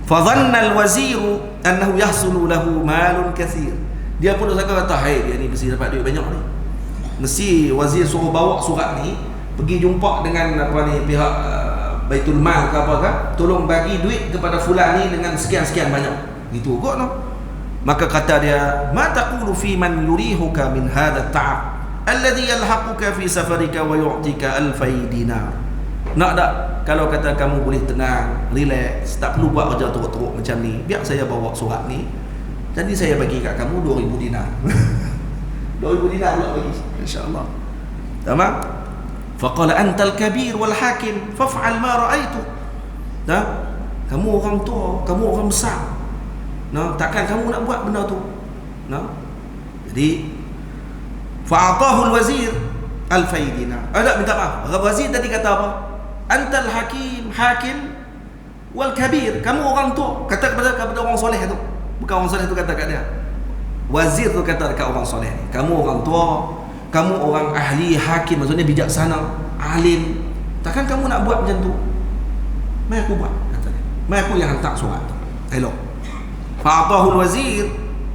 Speaker 1: Fa dhanna al-waziru annahu yahsulu lahu malun katsir. Dia pun sangka kata, "Hai, dia ni mesti dapat duit banyak ni. Mesti wazir suruh bawa surat ni pergi jumpa dengan apa ni pihak Baitul Mal ke apa ke, tolong bagi duit kepada fulan ni dengan sekian-sekian banyak." Gitu kot no. Maka kata dia, "Ma taqulu fi man yurihuka min hadha at-ta'ab alladhi yalhaquka fi safarika wa yu'tika alfay dinar." Nak tak kalau kata kamu boleh tenang, relax, tak perlu buat kerja teruk-teruk macam ni, biar saya bawa surat ni, jadi saya bagi kat kamu 2000 dinar. 2000 dinar pula bagi, insya-Allah. Tamam? Faqala antal kabir wal hakim faf'al ma ra'aitu. Dah? Kamu orang tua, kamu orang besar. Nah, takkan kamu nak buat benda tu. Nah. Jadi fa'atahu al-wazir alfay dinar. Ada minta maaf. Wazir tadi kata apa? Antal hakim wal kabir. Kamu orang tua. Kata kepada orang soleh tu. Bukan orang soleh tu kata kat dia. Wazir tu kata dekat orang soleh ni. Kamu orang tua, kamu orang ahli, hakim, maksudnya bijaksana, alim. Takkan kamu nak buat macam tu? Mai aku buat, kata dia. Mai aku yang hantar surat tu. Elok. Fa'atahu al-wazir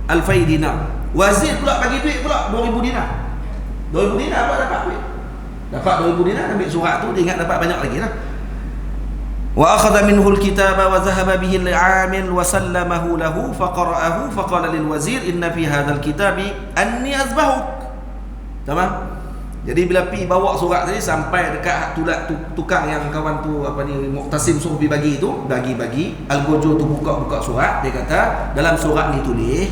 Speaker 1: alfay dinar. Wazir pula bagi duit pula 2000 dinar. 2000 dinar apa dapat duit? Dapat 2000 dinar, ambil surat tu, dia ingat dapat banyak lagi lah. Wa akhadha minhu al-kitaba wa dhahaba bihi al-'amil wa sallamahu lahu faqara'ahu faqala lil wazir inna fi hadzal kitabi anni azbahuk. Tamam? Jadi bila pi bawa surat tadi sampai dekat tukang yang kawan tu apa ni Mu'tasim suruh bagi tu, bagi al-gojo tu buka surat, dia kata dalam surat ni tulis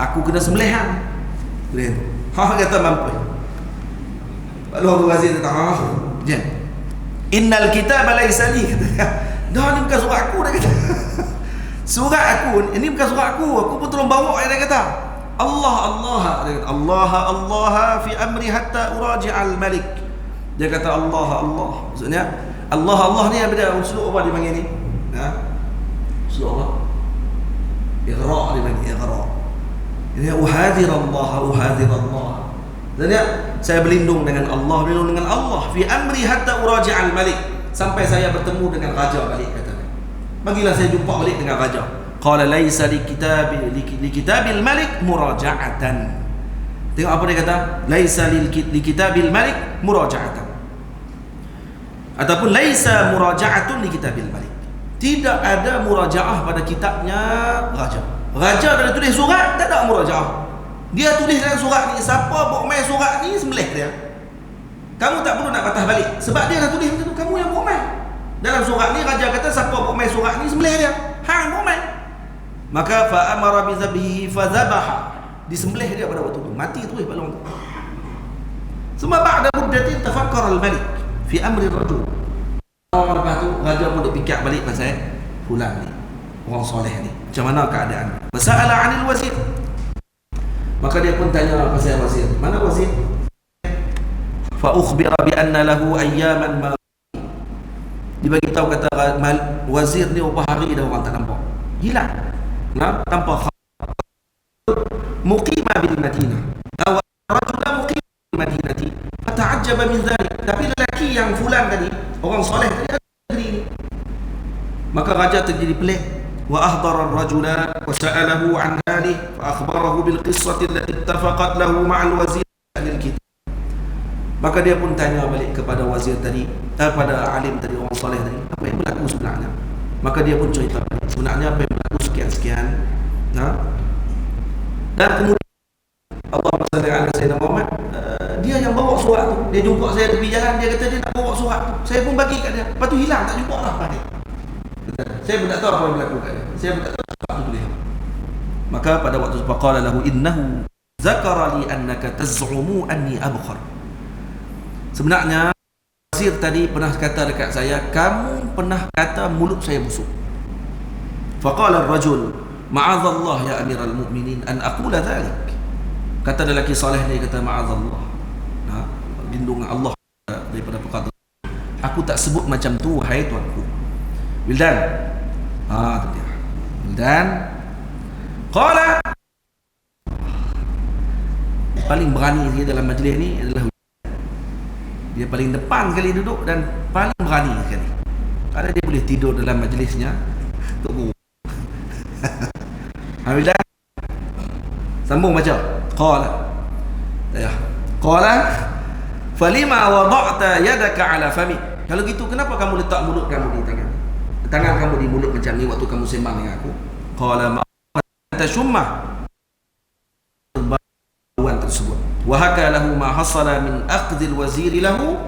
Speaker 1: aku kena sembelihan. Tulis tu. Ha kata mampu. Lalu wazir kata, "Jen. Innal kitaba laysa li." Dah ni bukan surat aku, dia kata. Surat aku, ini bukan surat aku pun tolong bawa, dia kata. Allah dia kata, Allah fi amri hatta uraji'al malik. Dia kata Allah. Maksudnya Allah ni apa dia? Uslub apa dia panggil ni? Ha? Uslub apa? Ighra dia panggil, ighra. Ini uhadir Allah. Dan dia saya berlindung dengan Allah fi amri hatta uraji'al malik, sampai saya bertemu dengan raja balik, katanya. Bagilah saya jumpa balik dengan raja. Qala laisa li kitabil malik muraja'atan. Tengok apa dia kata? Laisa li kitabil malik muraja'atan. Ataupun laisa muraja'atun li kitabil malik. Tidak ada murajaah pada kitabnya raja. Raja dah tulis surat, tak ada murajaah. Dia tulis dalam surat ni, siapa buat main surat ni sembelih dia. Kamu tak perlu nak patah balik, sebab dia dah tulis macam tu, kamu yang buat main. Dalam surat ni raja kata siapa buat main surat ni sembelih dia. Hang buat main. Maka fa amara bi zabhihi fa zabaha. Disembelih dia pada waktu tu, mati terus balong tu. Semua ba'da muddatin tafakkara al-malik fi amri rajul. Lepas tu raja pun dia fikir balik pasal fulan ni, orang soleh ni, macam mana keadaan. Masa'ala 'anil wazir. Maka dia pun tanya pasal wazir. Mana wazir? Fa ukhbira bi anna lahu ayyaman ma. Dibagi tahu kata wazir ni berapa hari dah orang tak nampak. Hilang. Nah, tanpa muqima bil Madinah. Aw rajul muqim bil Madinati. Fata'ajjaba min dhalik. Tapi lelaki yang fulan tadi, orang soleh tadi ada negeri ni. Maka raja terjadi pelik. Wa ahdara ar-rajula wa sa'alahu an halihi fa akhbarahu bil qissati allati ittafaqat lahu ma'al wazir lil kitab. Maka dia pun tanya balik kepada wazir tadi, pada alim tadi, orang soleh tadi, apa yang berlaku sebenarnya. Maka dia pun cerita balik, sebenarnya apa yang berlaku sekian-sekian. Dan kemudian Allahumma salli ala sayyidina Muhammad, dia yang bawa surat tu, dia jumpa saya tepi jalan, dia kata dia nak bawa surat tu, saya pun bagi kat dia, lepas tu hilang, tak jumpa lah pada dia. Saya pun tak tahu apa yang berlaku kat dia, saya pun tak tahu surat tu tulis. Maka pada waktu itu faqala lahu innahu zakara li annaka taz'umu anni abkhar. Sebenarnya wazir tadi pernah kata dekat saya, kamu pernah kata mulut saya busuk. Faqala ar-rajul ma'adzallah ya amiral mu'minin an aqula dhalik. Kata lelaki soleh ni, kata ma'adzallah, lindungi Allah daripada perkara. Aku tak sebut macam tu wahai tuanku. Wildan, tu dia. Wildan qala, paling berani dia dalam majlis ni adalah dia paling depan sekali duduk dan paling berani sekali. Kalau dia boleh tidur dalam majlisnya, tunggu. Wildan sambung baca. Qala falima wada'ta yadaka ala fami. Kalau gitu kenapa kamu letak mulut kamu di tangan kamu di mulut macam ni waktu kamu sembang dengan aku? Qala ma tashumma bawan tersebut. Wa hakalahu ma hasala min aqdil wazir lahu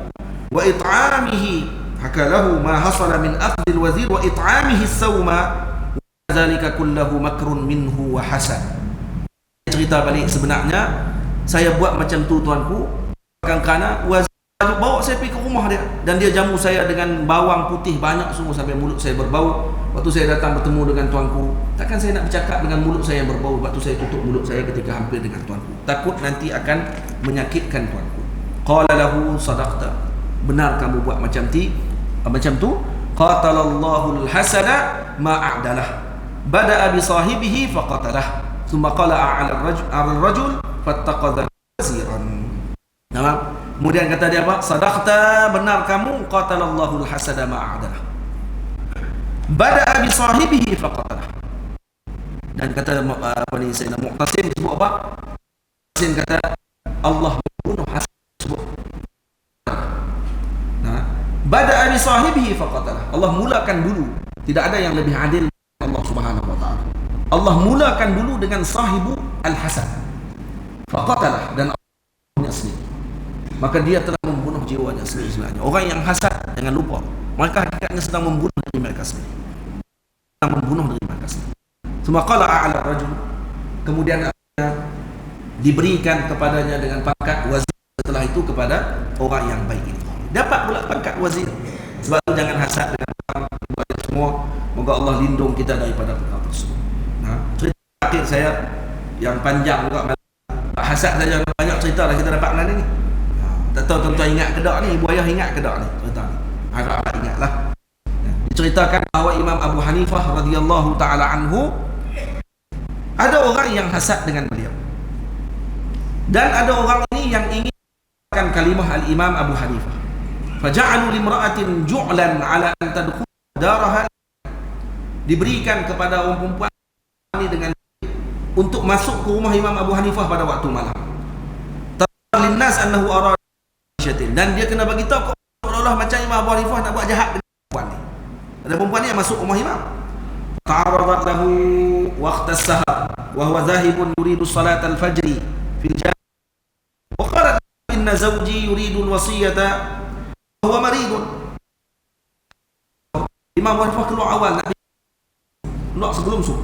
Speaker 1: wa it'amihi. Hakalahu ma hasala min aqdil wazir wa it'amihi as-sawma wa dzalika kulluhu makrun minhu wa hasan. Cerita balik, sebenarnya saya buat macam tu tuanku kerana wazir bawa saya pergi ke rumah dia dan dia jamu saya dengan bawang putih banyak sungguh sampai mulut saya berbau. Waktu saya datang bertemu dengan tuanku, takkan saya nak bercakap dengan mulut saya yang berbau. Waktu saya tutup mulut saya ketika hampir dengan tuanku, takut nanti akan menyakitkan tuanku. Qala lahu sadaqta, benar kamu buat macam tu. Qatalallahu al-hasana ma'adalah, bada'a bi sahibihi faqatalah. Thumma qala ala ar-rajul fattaqadha waziran. Kemudian kata dia apa? Sadaqta, benar kamu. Qatalallahu al-hasada ma'adalah, bada'a bi sahibihi faqatalah. Dan kata apa ni, Sayyidina Mu'tasim sebut apa? Mu'tasim kata Allah membunuh hasad tersebut. Bada'a bi sahibihi faqatalah. Allah mulakan dulu. Tidak ada yang lebih adil Allah Subhanahu wa taala. Allah mulakan dulu dengan sahibu al-hasad. Faqatalah, dan Allah sendiri. Maka dia telah membunuh jiwanya sendiri sebenarnya. Orang yang hasad, jangan lupa, mereka hakikatnya sedang membunuh diri mereka sendiri. Semua qala a'la rajul. Kemudian diberikan kepadanya dengan pangkat wazir setelah itu kepada orang yang baik itu. Dapat pula pangkat wazir. Sebab itu jangan hasad dengan orang semua. Moga Allah lindung kita daripada perkara tersebut. Cerita akhir saya yang panjang juga, hasad saja banyak cerita dah kita dapat malam ni. Tak tahu tuan-tuan ingat ke tak ni, ibu ayah ingat ke tak ni cerita ni. Harap ingatlah. Diceritakan bahawa Imam Abu Hanifah radhiyallahu taala anhu, ada orang yang hasad dengan beliau. Dan ada orang ini yang ingin mendengarkan kalimah al-Imam Abu Hanifah. Faja'alu limra'atin ju'lan 'ala an tadkhul daraha, diberikan kepada orang perempuan ini dengan untuk masuk ke rumah Imam Abu Hanifah pada waktu malam. Linnas annahu arada syatin, dan dia kena bagi tahu seolah-olah macam Imam Abu Hanifah nak buat jahat dengan perempuan ni. Ada perempuan ni yang masuk rumah Imam. Ta'aradat lahu waqta as-sahar wa huwa dhahibun yuridu salat al-fajr fil jami'. Wa qalat inna zawji yuridu al-wasiyata wa huwa maridun. Imam Abu Hanifah keluar awal, nak keluar sebelum subuh.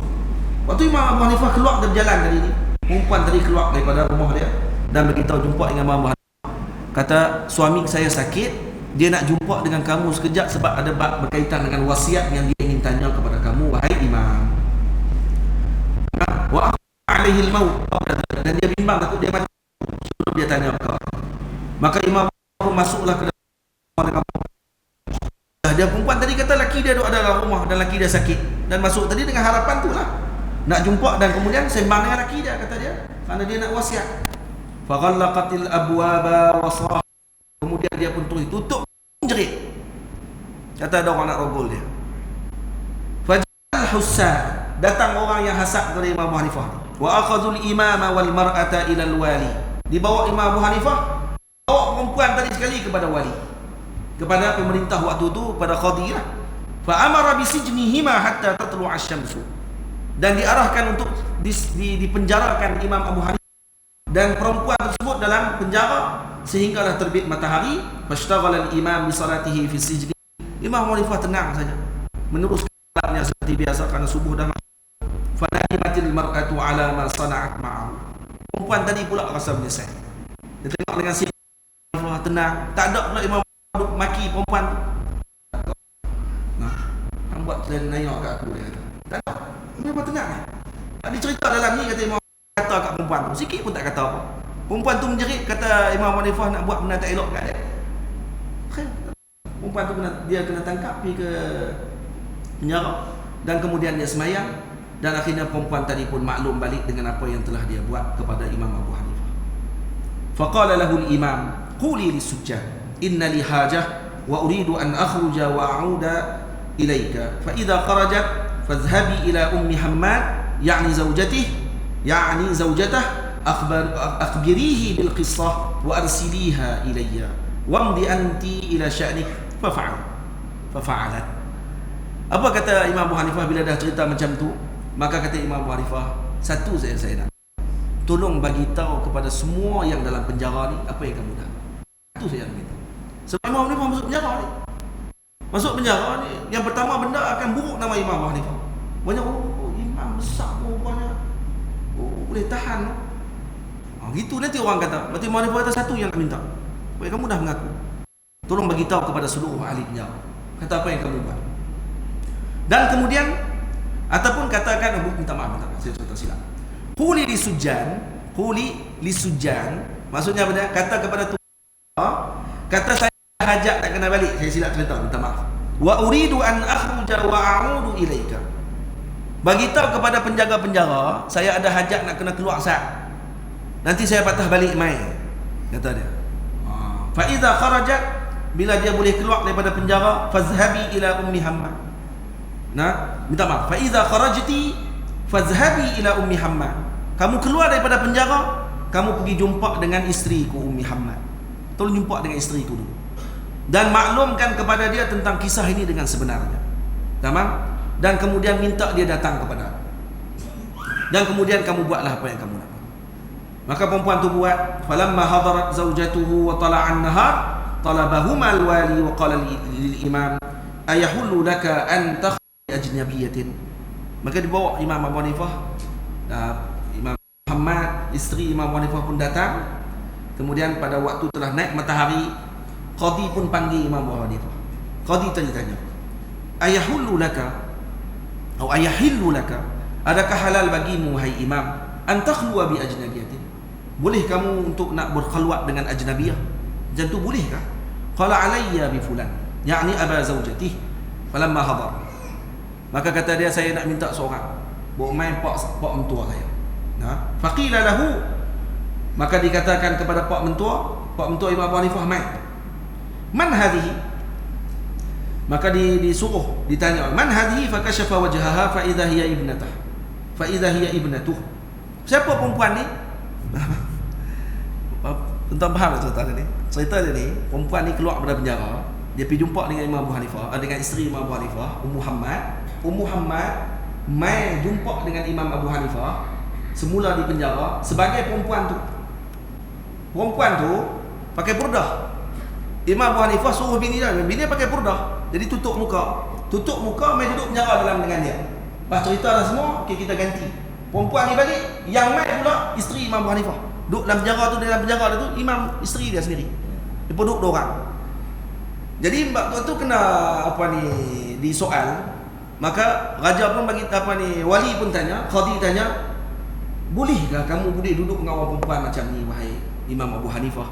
Speaker 1: Waktu Imam Abu Hanifah keluar dari jalan tadi ni, perempuan tadi keluar daripada rumah dia dan beritahu jumpa dengan Imam Abu Hanifah. Kata, suami saya sakit, dia nak jumpa dengan kamu sekejap sebab ada berkaitan dengan wasiat yang dia ingin tanya kepada kamu, wahai Imam. Wa alaihi al-maut, dan dia bimbang takut dia mati sebelum dia tanya kau. Maka Imam Abu Hanifah masuklah ke dalam rumah. Dia perempuan tadi kata laki dia ada dalam rumah dan laki dia sakit, dan masuk tadi dengan harapan tu lah nak jumpa, dan kemudian sembang dengan laki dia, kata dia, kerana dia nak wasiat. Faghallaqatil abwaba wa sarah, kemudian dia pun terus tutup jerit, kata ada orang nak rogol dia. Fajal husan, datang orang yang hasad kepada Imam Abu Hanifah. Wa akhadhul imama wal mar'ata ila al-wali, dibawa Imam Abu Hanifah, bawa perempuan tadi sekali kepada wali, kepada pemerintah waktu tu, pada qadhi lah. Fa amara bi sijnihima hatta tatlu'a asy-syamsu, dan diarahkan untuk dipenjarakan Imam Abu Hanifah dan perempuan tersebut dalam penjara sehinggalah terbit matahari. Fashtaghala al-imam bi salatihi fi sijni, Imam Abu Hanifah tenang saja meneruskan salatnya seperti biasa kerana subuh dah masuk. Fa naimatil mar'atu ala ma sana'at ma'ahu, perempuan tadi pula rasa menyesal. Dia tengok dengan si Hanifah tenang, tak ada pula Imam maki perempuan tu. Nah, hang buat dan nayok kat aku, dia kata. Tak ada. Ini apa tenang ni? Tak dicerita dalam ni, kata Imam kata kat perempuan tu. Sikit pun tak kata apa. Perempuan tu menjerit, kata Imam Abu Hanifah nak buat benda tak elok kat dia. Perempuan tu dia kena tangkap, pergi ke penjara, dan kemudian dia semayang, dan akhirnya perempuan tadi pun maklum balik dengan apa yang telah dia buat kepada Imam Abu Hanifah. Faqala lahu al-imam quli lis-sujjad inna li hajah wa uridu an akhruja wa a'uda ilayka fa idza kharajat fadhhabi ila ummi Hammad yani zawjatah akhbirihi bil qissah wa arsiliha ilayya wamdi anti ila sya'nik fafa'alat. Apa kata Imam Abu Hanifah bila dah cerita macam tu? Maka kata Imam Abu Hanifah, satu saya nak, tolong bagi tahu kepada semua yang dalam penjara ni apa yang kamu dah. Itu saya nak minta. Sebab Imam Abu Hanifah masuk penjara ni. Masuk penjara ni, yang pertama benda akan buruk nama Imam Abu Hanifah. Banyak imam besar rupanya. Boleh tahan. Gitu nanti orang kata. Berarti Imam Abu Hanifah kata satu yang nak minta. Baik, kamu dah mengaku, tolong bagi tahu kepada seluruh ahli penjara. Kata apa yang kamu buat. Dan kemudian ataupun katakan, minta maaf saya cerita silap. Quli lisujan, maksudnya apa dia? Kata kepada tu, kata saya hajat tak kena balik, saya silap cerita, minta maaf. Wa uridu an akhruja wa a'udu ilaika, bagi tahu kepada penjaga-penjara saya ada hajat nak kena keluar sat, nanti saya patah balik mai, kata dia. Fa idza kharajat, bila dia boleh keluar daripada penjara, fazhabi ila ummi Hammad. Nah, minta maaf. Fa idza kharajti fazhabi ila ummi Hammad. Kamu keluar daripada penjara, kamu pergi jumpa dengan isteriku Ummi Hammad. Tolong jumpa dengan isteriku dulu, dan maklumkan kepada dia tentang kisah ini dengan sebenarnya. Tamam? Dan kemudian minta dia datang kepada aku. Dan kemudian kamu buatlah apa yang kamu nak. Maka perempuan tu buat. Falamma hadarat zawjatuhu wa tala'an nahar talabahuma al-wali wa qala lil imam ayahullu laka an takhruj ajnabiyatin. Maka dibawa Imam Abu Hanifah, Imam Muhammad, isteri Imam Abu Hanifah pun datang. Kemudian pada waktu telah naik matahari, qadhi pun panggil Imam Abu Hanifah. Qadhi tanya, ayahullu laka atau ayahillu laka, adakah halal bagimu wahai imam, an takhluwa bi ajnabiyatin, boleh kamu untuk nak berkhulwat dengan ajnabiyah? Macam tu bolehkah? Qala alayya bi fulan, yakni aba zawjatih. Falamma hadar, maka kata dia, saya nak minta seorang bawa main pak mentua saya. Faqila lahu Maka dikatakan kepada Pak Mentua Imam Abu Hanifah, man hadhihi? Maka disuruh ditanya, man hadhihi? Fakashafa wajhaha fa idza hiya ibnatuh. Siapa perempuan ni? Tuan faham tak cerita ni? Cerita dia ni, perempuan ni keluar daripada penjara, dia pergi jumpa dengan Imam Abu Hanifah, dengan isteri Imam Abu Hanifah, Ummu Hammad mai jumpa dengan Imam Abu Hanifah semula di penjara sebagai perempuan tu. Perempuan tu pakai purdah. Imam Abu Hanifah suruh bini dia pakai purdah. Jadi tutup muka mai duduk penjara dalam dengan dia. Lepas cerita dah semua, okay, kita ganti. Perempuan ni balik, yang mai pula isteri Imam Abu Hanifah. Duduk dalam penjara tu imam isteri dia sendiri. Dia duduk dua orang. Jadi waktu tu kena disoal. Maka raja pun bagi wali pun tanya, qadi tanya, bolehkah kamu boleh duduk dengan orang perempuan macam ni wahai Imam Abu Hanifah?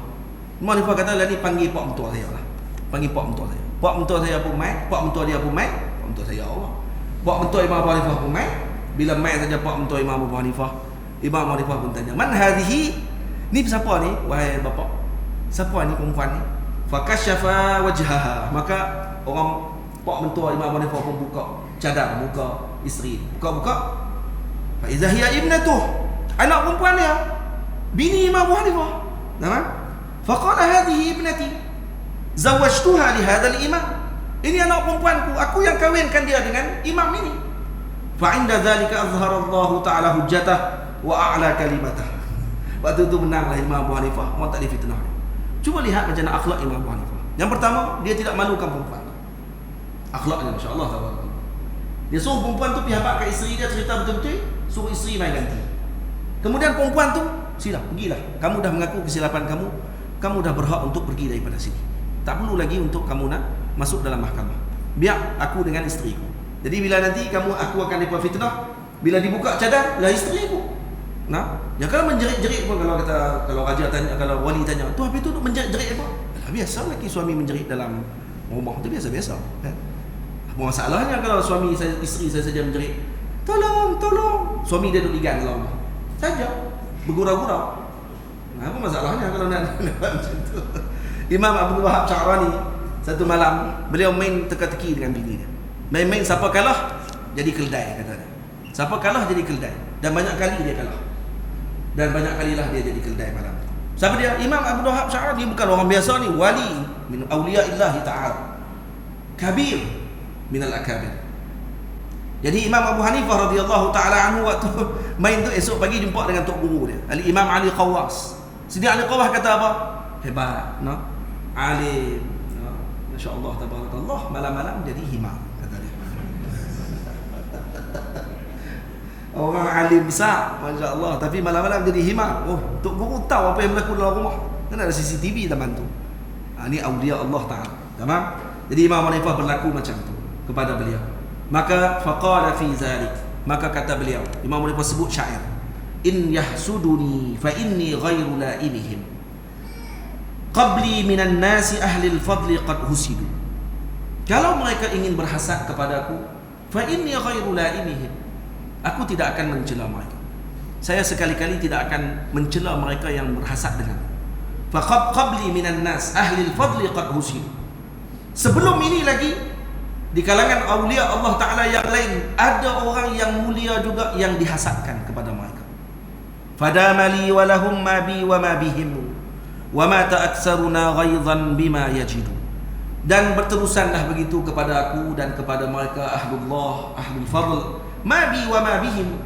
Speaker 1: Imam Hanifah kata, lah ni panggil Pak Mentua saya lah. Panggil Pak Mentua saya. Pak Mentua saya pun mai, Pak Mentua dia pun mai, Pak Mentua saya Allah. Pak Mentua Imam Abu Hanifah pun mai. Bila mai saja Pak Mentua Imam Abu Hanifah, Imam Abu Hanifah pun tanya, man hadhihi? Ni siapa ni wahai bapak? Siapa ni perempuan ni? Fakashafa wajhaha. Maka orang Pak Mentua Imam Abu Hanifah pun buka cadar muka isteri. Buka. Fa idza hiya ibnatuh. Anak perempuan dia. Bini Imam Abu Hanifah. Nampak? Faqala hadhihi ibnati. Zawajtuha li hadzal imam. Ini anak perempuanku, aku yang kawinkan dia dengan imam ini. Fa inda dzalika azhara Allah taala hujjatah wa a'la kalimatah. Waktu itu menanglah Imam Abu Hanifah, orang tak difitnah dia. Cuba lihat macam mana akhlak Imam Abu Hanifah. Yang pertama, dia tidak malukan perempuan. Akhlaknya masya-Allah taala. Dia suruh perempuan tu pergi habaq kat isteri dia, cerita betul-betul, suruh isteri main ganti. Kemudian perempuan tu, sila, pergilah. Kamu dah mengaku kesilapan kamu dah berhak untuk pergi daripada sini. Tak perlu lagi untuk kamu nak masuk dalam mahkamah. Biar aku dengan isteriku. Jadi bila nanti aku akan dibuat fitnah, bila dibuka cadar, lah isteriku. Nah, ya kalau menjerit-jerit pun, kalau raja tanya, kalau wali tanya, tu apa itu menjerit-jerit apa? Biasa lagi suami menjerit dalam rumah, tu biasa-biasa. Apa masalahnya kalau isteri saya saja menjerit, tolong, suami dia duduk digan dalam rumah saja, bergurau-gurau. Apa masalahnya kalau nak macam tu? Imam Abdul Wahab Sya'rani satu malam beliau main teka-teki dengan bini dia. Main-main siapa kalah jadi keldai, kata dia. Siapa kalah jadi keldai, dan banyak kali dia kalah. Dan banyak kalilah dia jadi keldai malam tu. Siapa dia? Imam Abdul Wahab Sya'rani bukan orang biasa ni, wali min awliya'illahi ta'ala, kabir minal akabir. Jadi Imam Abu Hanifah radhiyallahu ta'ala anhu waktu main tu, esok pagi jumpa dengan tok guru dia, Imam Ali Qawwas. Sidi Ali Qawwas kata apa? Hebat, no? Alim, no? Masya-Allah tabarakallah, malam-malam jadi himam, kata dia. Orang alim besar, masya-Allah, tapi malam-malam jadi himam. Oh, tok guru tahu apa yang berlaku dalam rumah. Kan ada CCTV teman tu. Ini aulia Allah Taala. Tamam? Jadi Imam Hanifah berlaku macam tu kepada beliau. Maka faqala fi zalik, maka kata beliau, Imam Hanifah sebut syair, in yahsuduni fa inni ghairu laimihim, qabli minan nasi ahli al-fadli qad husidu. Kalau mereka ingin berhasad kepadaku, fa inni ghairu laimihim, aku tidak akan mencela mereka. Saya sekali-kali tidak akan mencela mereka yang berhasad dengan. Fa qabli minan nas ahli al-fadli qad husidu. Sebelum ini lagi, di kalangan awliya Allah Ta'ala yang lain, ada orang yang mulia juga yang dihasadkan kepada mereka. Fadamali walahum ma bi wa ma bihim wa ma ta'aksaruna ghaidhan bima yajidu. Dan berterusanlah begitu kepada aku dan kepada mereka ahlullah, ahlul fadl, ma bi wa ma bihim,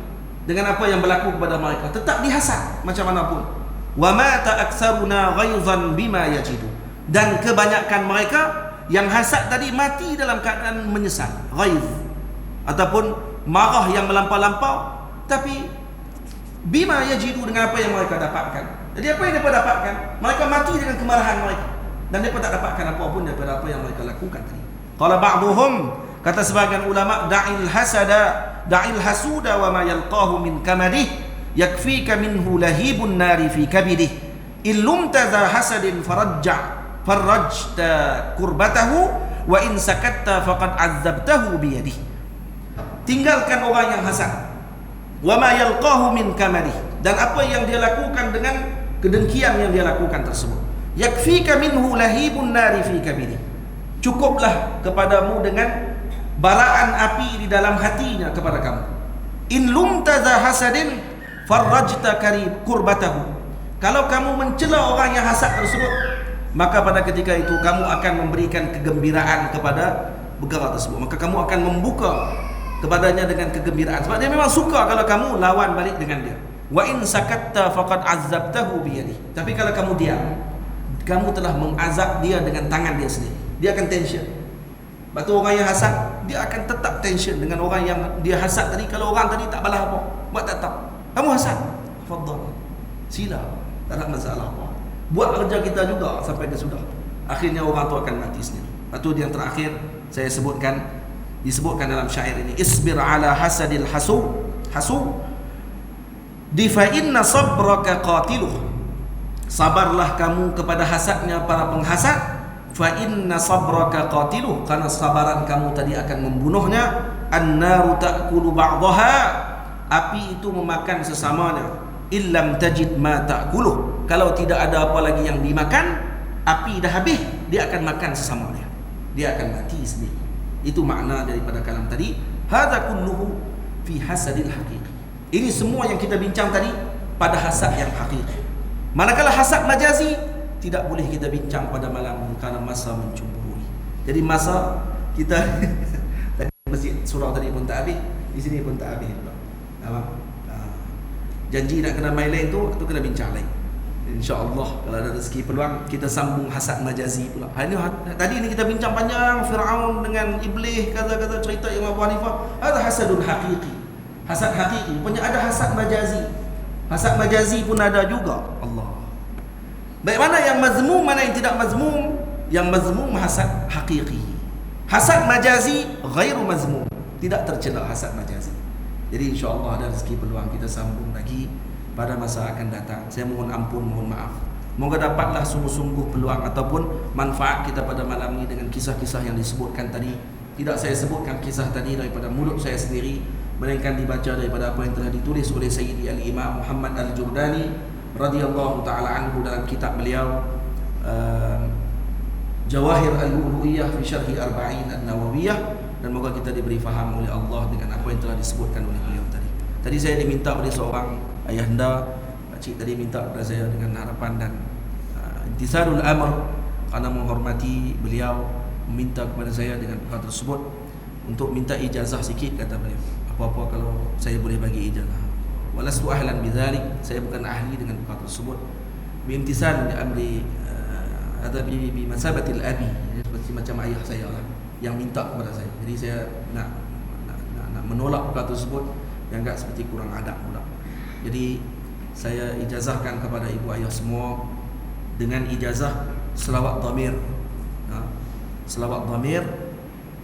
Speaker 1: dengan apa yang berlaku kepada mereka tetap dihasad macam mana pun. Wa ma ta'aksaruna ghaidhan bima yajidu. Dan kebanyakan mereka yang hasad tadi mati dalam keadaan menyesal, ghaidh, ataupun marah yang melampau-lampau, tapi bima yajidu, dengan apa yang mereka dapatkan. Jadi apa yang mereka dapatkan? Mereka mati dengan kemarahan mereka, dan mereka tak dapatkan apa pun daripada apa yang mereka lakukan tadi. Qala ba'duhum, kata sebagian ulama, da'il hasuda wa ma yalqahu min kamadih yakfika minhu lahibun nari fi kabidih illum tadha hasadin farajta kurbatahu wa in sakatta faqad azzabtahu biyadih. Tinggalkan orang yang hasad, wa ma yalqahu min kamadih, dan apa yang dia lakukan dengan kedengkian yang dia lakukan tersebut. Yakfika minhu lahibun nari fi kabiri. Cukuplah kepadamu dengan baraan api di dalam hatinya kepada kamu. In lumta za hasadin farajta karib kurbatahu. Kalau kamu mencela orang yang hasad tersebut, maka pada ketika itu kamu akan memberikan kegembiraan kepada begala tersebut. Maka kamu akan membuka kepadanya dengan kegembiraan, sebab dia memang suka kalau kamu lawan balik dengan dia. Wa in sakatta faqad azzabtahu bi yadihi. Tapi kalau kamu diam, kamu telah mengazab dia dengan tangan dia sendiri. Dia akan tension. Sebab tu orang yang hasad, dia akan tetap tension dengan orang yang dia hasad tadi. Kalau orang tadi tak balas apa, buat tak tahu. Kamu hasad, fadhal, sila, tak ada masalah apa. Buat kerja kita juga sampai dia sudah. Akhirnya orang tu akan mati sendiri. Lepas tu yang terakhir saya disebutkan dalam syair ini, isbir ala hasadil hasu fa inna sabraka qatiluh. Sabarlah kamu kepada hasadnya para penghasad, fa inna sabraka qatiluh, karena sabaran kamu tadi akan membunuhnya. An-naru ta'kulu ba'daha, api itu memakan sesamanya. Illam tajid ma ta'kuluh, kalau tidak ada apa lagi yang dimakan, api dah habis, dia akan makan sesamanya, dia akan mati sendiri. Itu makna daripada kalam tadi. Hadza kulluhu fi hasadil haqiqi. Ini semua yang kita bincang tadi pada hasad yang hakiki. Manakala hasad majazi, tidak boleh kita bincang pada malam ini kerana masa mencemburui. Jadi masa kita tadi masjid surau tadi pun tak habis, di sini pun tak habis pula. Janji nak kena main lain tu kena bincang lain. InsyaAllah kalau ada rezeki peluang kita sambung hasad majazi pula. Tadi ni kita bincang panjang Fir'aun dengan Iblis, kata-kata cerita Imam Abu Hanifah. Ada hasadun haqiqi, hasad haqiqi. Punya ada hasad majazi. Hasad majazi pun ada juga. Allah. Baik, mana yang mazmum, mana yang tidak mazmum? Yang mazmum hasad haqiqi. Hasad majazi ghairu mazmum, tidak tercela hasad majazi. Jadi insyaAllah ada rezeki peluang kita sambung lagi pada masa akan datang. Saya mohon ampun, mohon maaf. Moga dapatlah sungguh-sungguh peluang ataupun manfaat kita pada malam ini dengan kisah-kisah yang disebutkan tadi. Tidak saya sebutkan kisah tadi daripada mulut saya sendiri, melainkan dibaca daripada apa yang telah ditulis oleh Sayyidi Al-Imam Muhammad Al-Jurdani radhiyallahu ta'ala anhu dalam kitab beliau Jawahir Al-Lu'lu'iyah fi Syarhi Arba'in An-Nawawiyah. Dan moga kita diberi faham oleh Allah dengan apa yang telah disebutkan oleh beliau tadi. Tadi saya diminta oleh seorang ayahanda, pakcik tadi minta kepada saya dengan harapan dan intisarul amr, kerana menghormati beliau, meminta kepada saya dengan perkara tersebut untuk minta ijazah sikit, kata beliau. Apa-apa kalau saya boleh bagi ijazah. Walastu ahlan bidzalik, saya bukan ahli dengan perkara tersebut. Bimtisal amri ada bi masabatil abi, seperti macam ayah saya lah yang minta kepada saya. Jadi saya nak menolak perkara tersebut yang agak seperti kurang adab pula. Jadi saya ijazahkan kepada ibu ayah semua dengan ijazah selawat dhamir. Selawat dhamir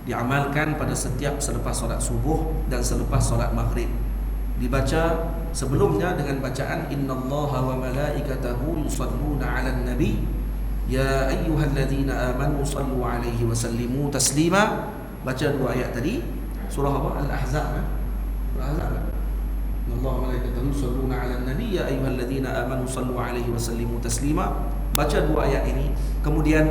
Speaker 1: diamalkan pada setiap selepas solat subuh dan selepas solat maghrib. Dibaca sebelumnya dengan bacaan innallaha wa malaikatahu yusalluna 'alan nabi ya ayyuhalladzina amanu sallu 'alaihi wa sallimu taslima. Baca dua ayat tadi, surah apa? Al-Ahzab. Al-Ahzab. Innallaha wa malaikatahu yusalluna 'alan nabi ya ayyuhalladzina amanu sallu 'alaihi wa sallimu taslima. Baca dua ayat ini, kemudian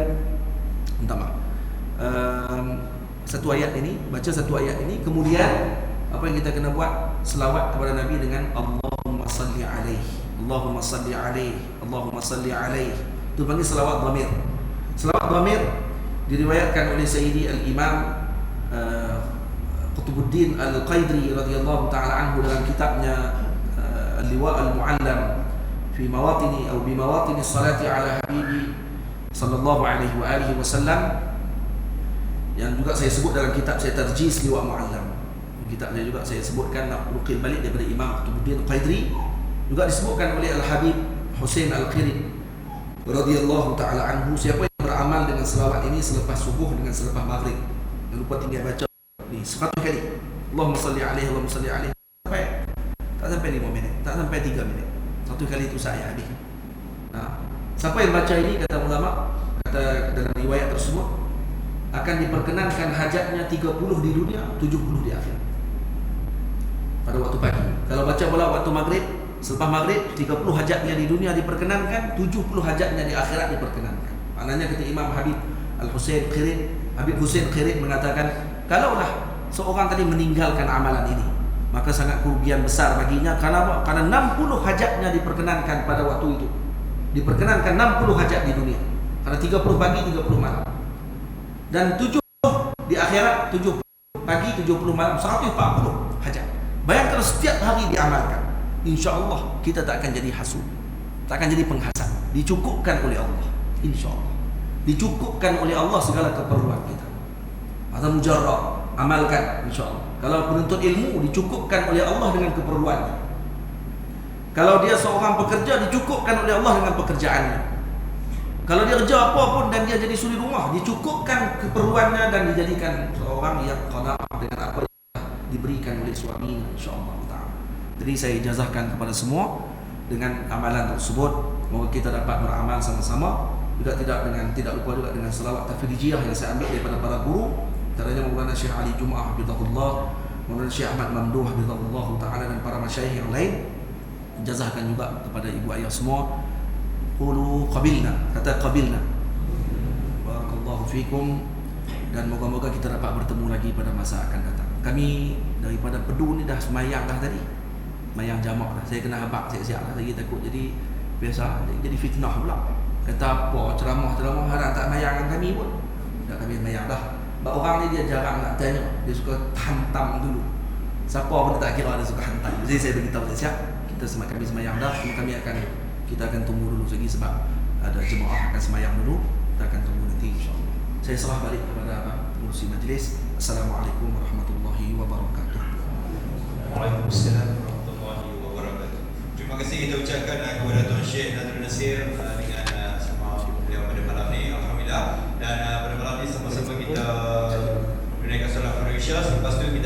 Speaker 1: satu ayat ini, baca satu ayat ini, kemudian apa yang kita kena buat? Selawat kepada Nabi dengan Allahumma salli alaihi, Allahumma salli alaihi, Allahumma salli alaihi. Itu panggil selawat dhamir. Selawat dhamir diriwayatkan oleh Sayyidi Al-Imam Qutubuddin Al-Qaidri radhiyallahu ta'ala anhu dalam kitabnya Al-Liwa' Al-Mu'allam fi mawatini atau bi mawatini salati ala habibi sallallahu alaihi wa alihi wasallam, yang juga saya sebut dalam kitab saya Tarjis Liwa' Mu'allam. Kitab saya juga saya sebutkan, nak nukil balik daripada Imam Qutubuddin Al-Qaidri, juga disebutkan oleh Al-Habib Husain Al-Qirib radhiyallahu ta'ala anhu. Siapa yang beramal dengan selawat ini selepas subuh dengan selepas maghrib, jangan lupa tinggal baca ni 100 kali, Allahumma salli alaihi, Allahumma salli alaihi, tak sampai 5 minit, tak sampai 3 minit, 1 kali itu saya habis. Siapa yang baca ini, kata ulama, kata dalam riwayat tersebut, akan diperkenankan hajatnya 30 di dunia, 70 di akhirat pada waktu pagi. Kalau baca pula waktu maghrib Selepas maghrib 30 hajatnya di dunia diperkenankan, 70 hajatnya di akhirat diperkenankan. Maknanya kata Imam Habib Hussein Khirit mengatakan, kalaulah seorang tadi meninggalkan amalan ini, maka sangat kerugian besar baginya. Karena 60 hajatnya diperkenankan pada waktu itu. Diperkenankan 60 hajat di dunia. Karena 30 pagi, 30 malam. Dan 70 di akhirat, 70 pagi, 70 malam, 140 hajat. Bayangkan setiap hari diamalkan. InsyaAllah kita tak akan jadi hasud, tak akan jadi penghasad. Dicukupkan oleh Allah, InsyaAllah. Dicukupkan oleh Allah segala keperluan kita. Atau mujarrad, amalkan InsyaAllah. Kalau penuntut ilmu, dicukupkan oleh Allah dengan keperluannya. Kalau dia seorang pekerja, dicukupkan oleh Allah dengan pekerjaannya. Kalau dia kerja apa pun dan dia jadi suri rumah, dicukupkan keperluannya dan dijadikan seorang yang qanaah dengan apa yang diberikan oleh suaminya, insyaAllah ta'ala. Jadi saya ijazahkan kepada semua dengan amalan tersebut. Semoga kita dapat beramal sama-sama. Juga tidak lupa juga dengan selawat tafridiyah yang saya ambil daripada para guru. Antaranya Maulana Syekh Ali Jum'ah hafizahullah, Maulana Syekh Ahmad Mamduh hafizahullah ta'ala, dan para masyayikh yang lain. Jazahkan juga kepada ibu ayah semua. Qulu qabilna, kata qabilna. Barakallahu fikum. Dan moga-moga kita dapat bertemu lagi pada masa akan datang. Kami daripada Pedu ni dah semayang dah tadi, semayang jamak dah. Saya kena habaq siap-siap lah lagi, takut jadi biasa jadi fitnah pula. Kata apa ceramah harap tak mayang kami pun. Dah kami mayang dah. Sebab orang ni dia jarang nak tanya, dia suka hantam dulu. Siapa pun tak kira dia suka hantam. Jadi saya beritahu siap, kita kami semayang dah, kita akan tunggu dulu lagi sebab ada jemaah akan semayang dulu. Kita akan tunggu nanti insya-Allah. Saya serah balik kepada pengurusi majlis. Assalamualaikum warahmatullahi wabarakatuh.
Speaker 2: Waalaikumsalam warahmatullahi wabarakatuh. Terima kasih kita ucapkan kepada Tuan Syekh Nadrul Nasir dengan sama beliau pada malam ni, alhamdulillah. Dan pada malam ni sama-sama kita menunaikan solat Fardu Isya. Selepas tu kita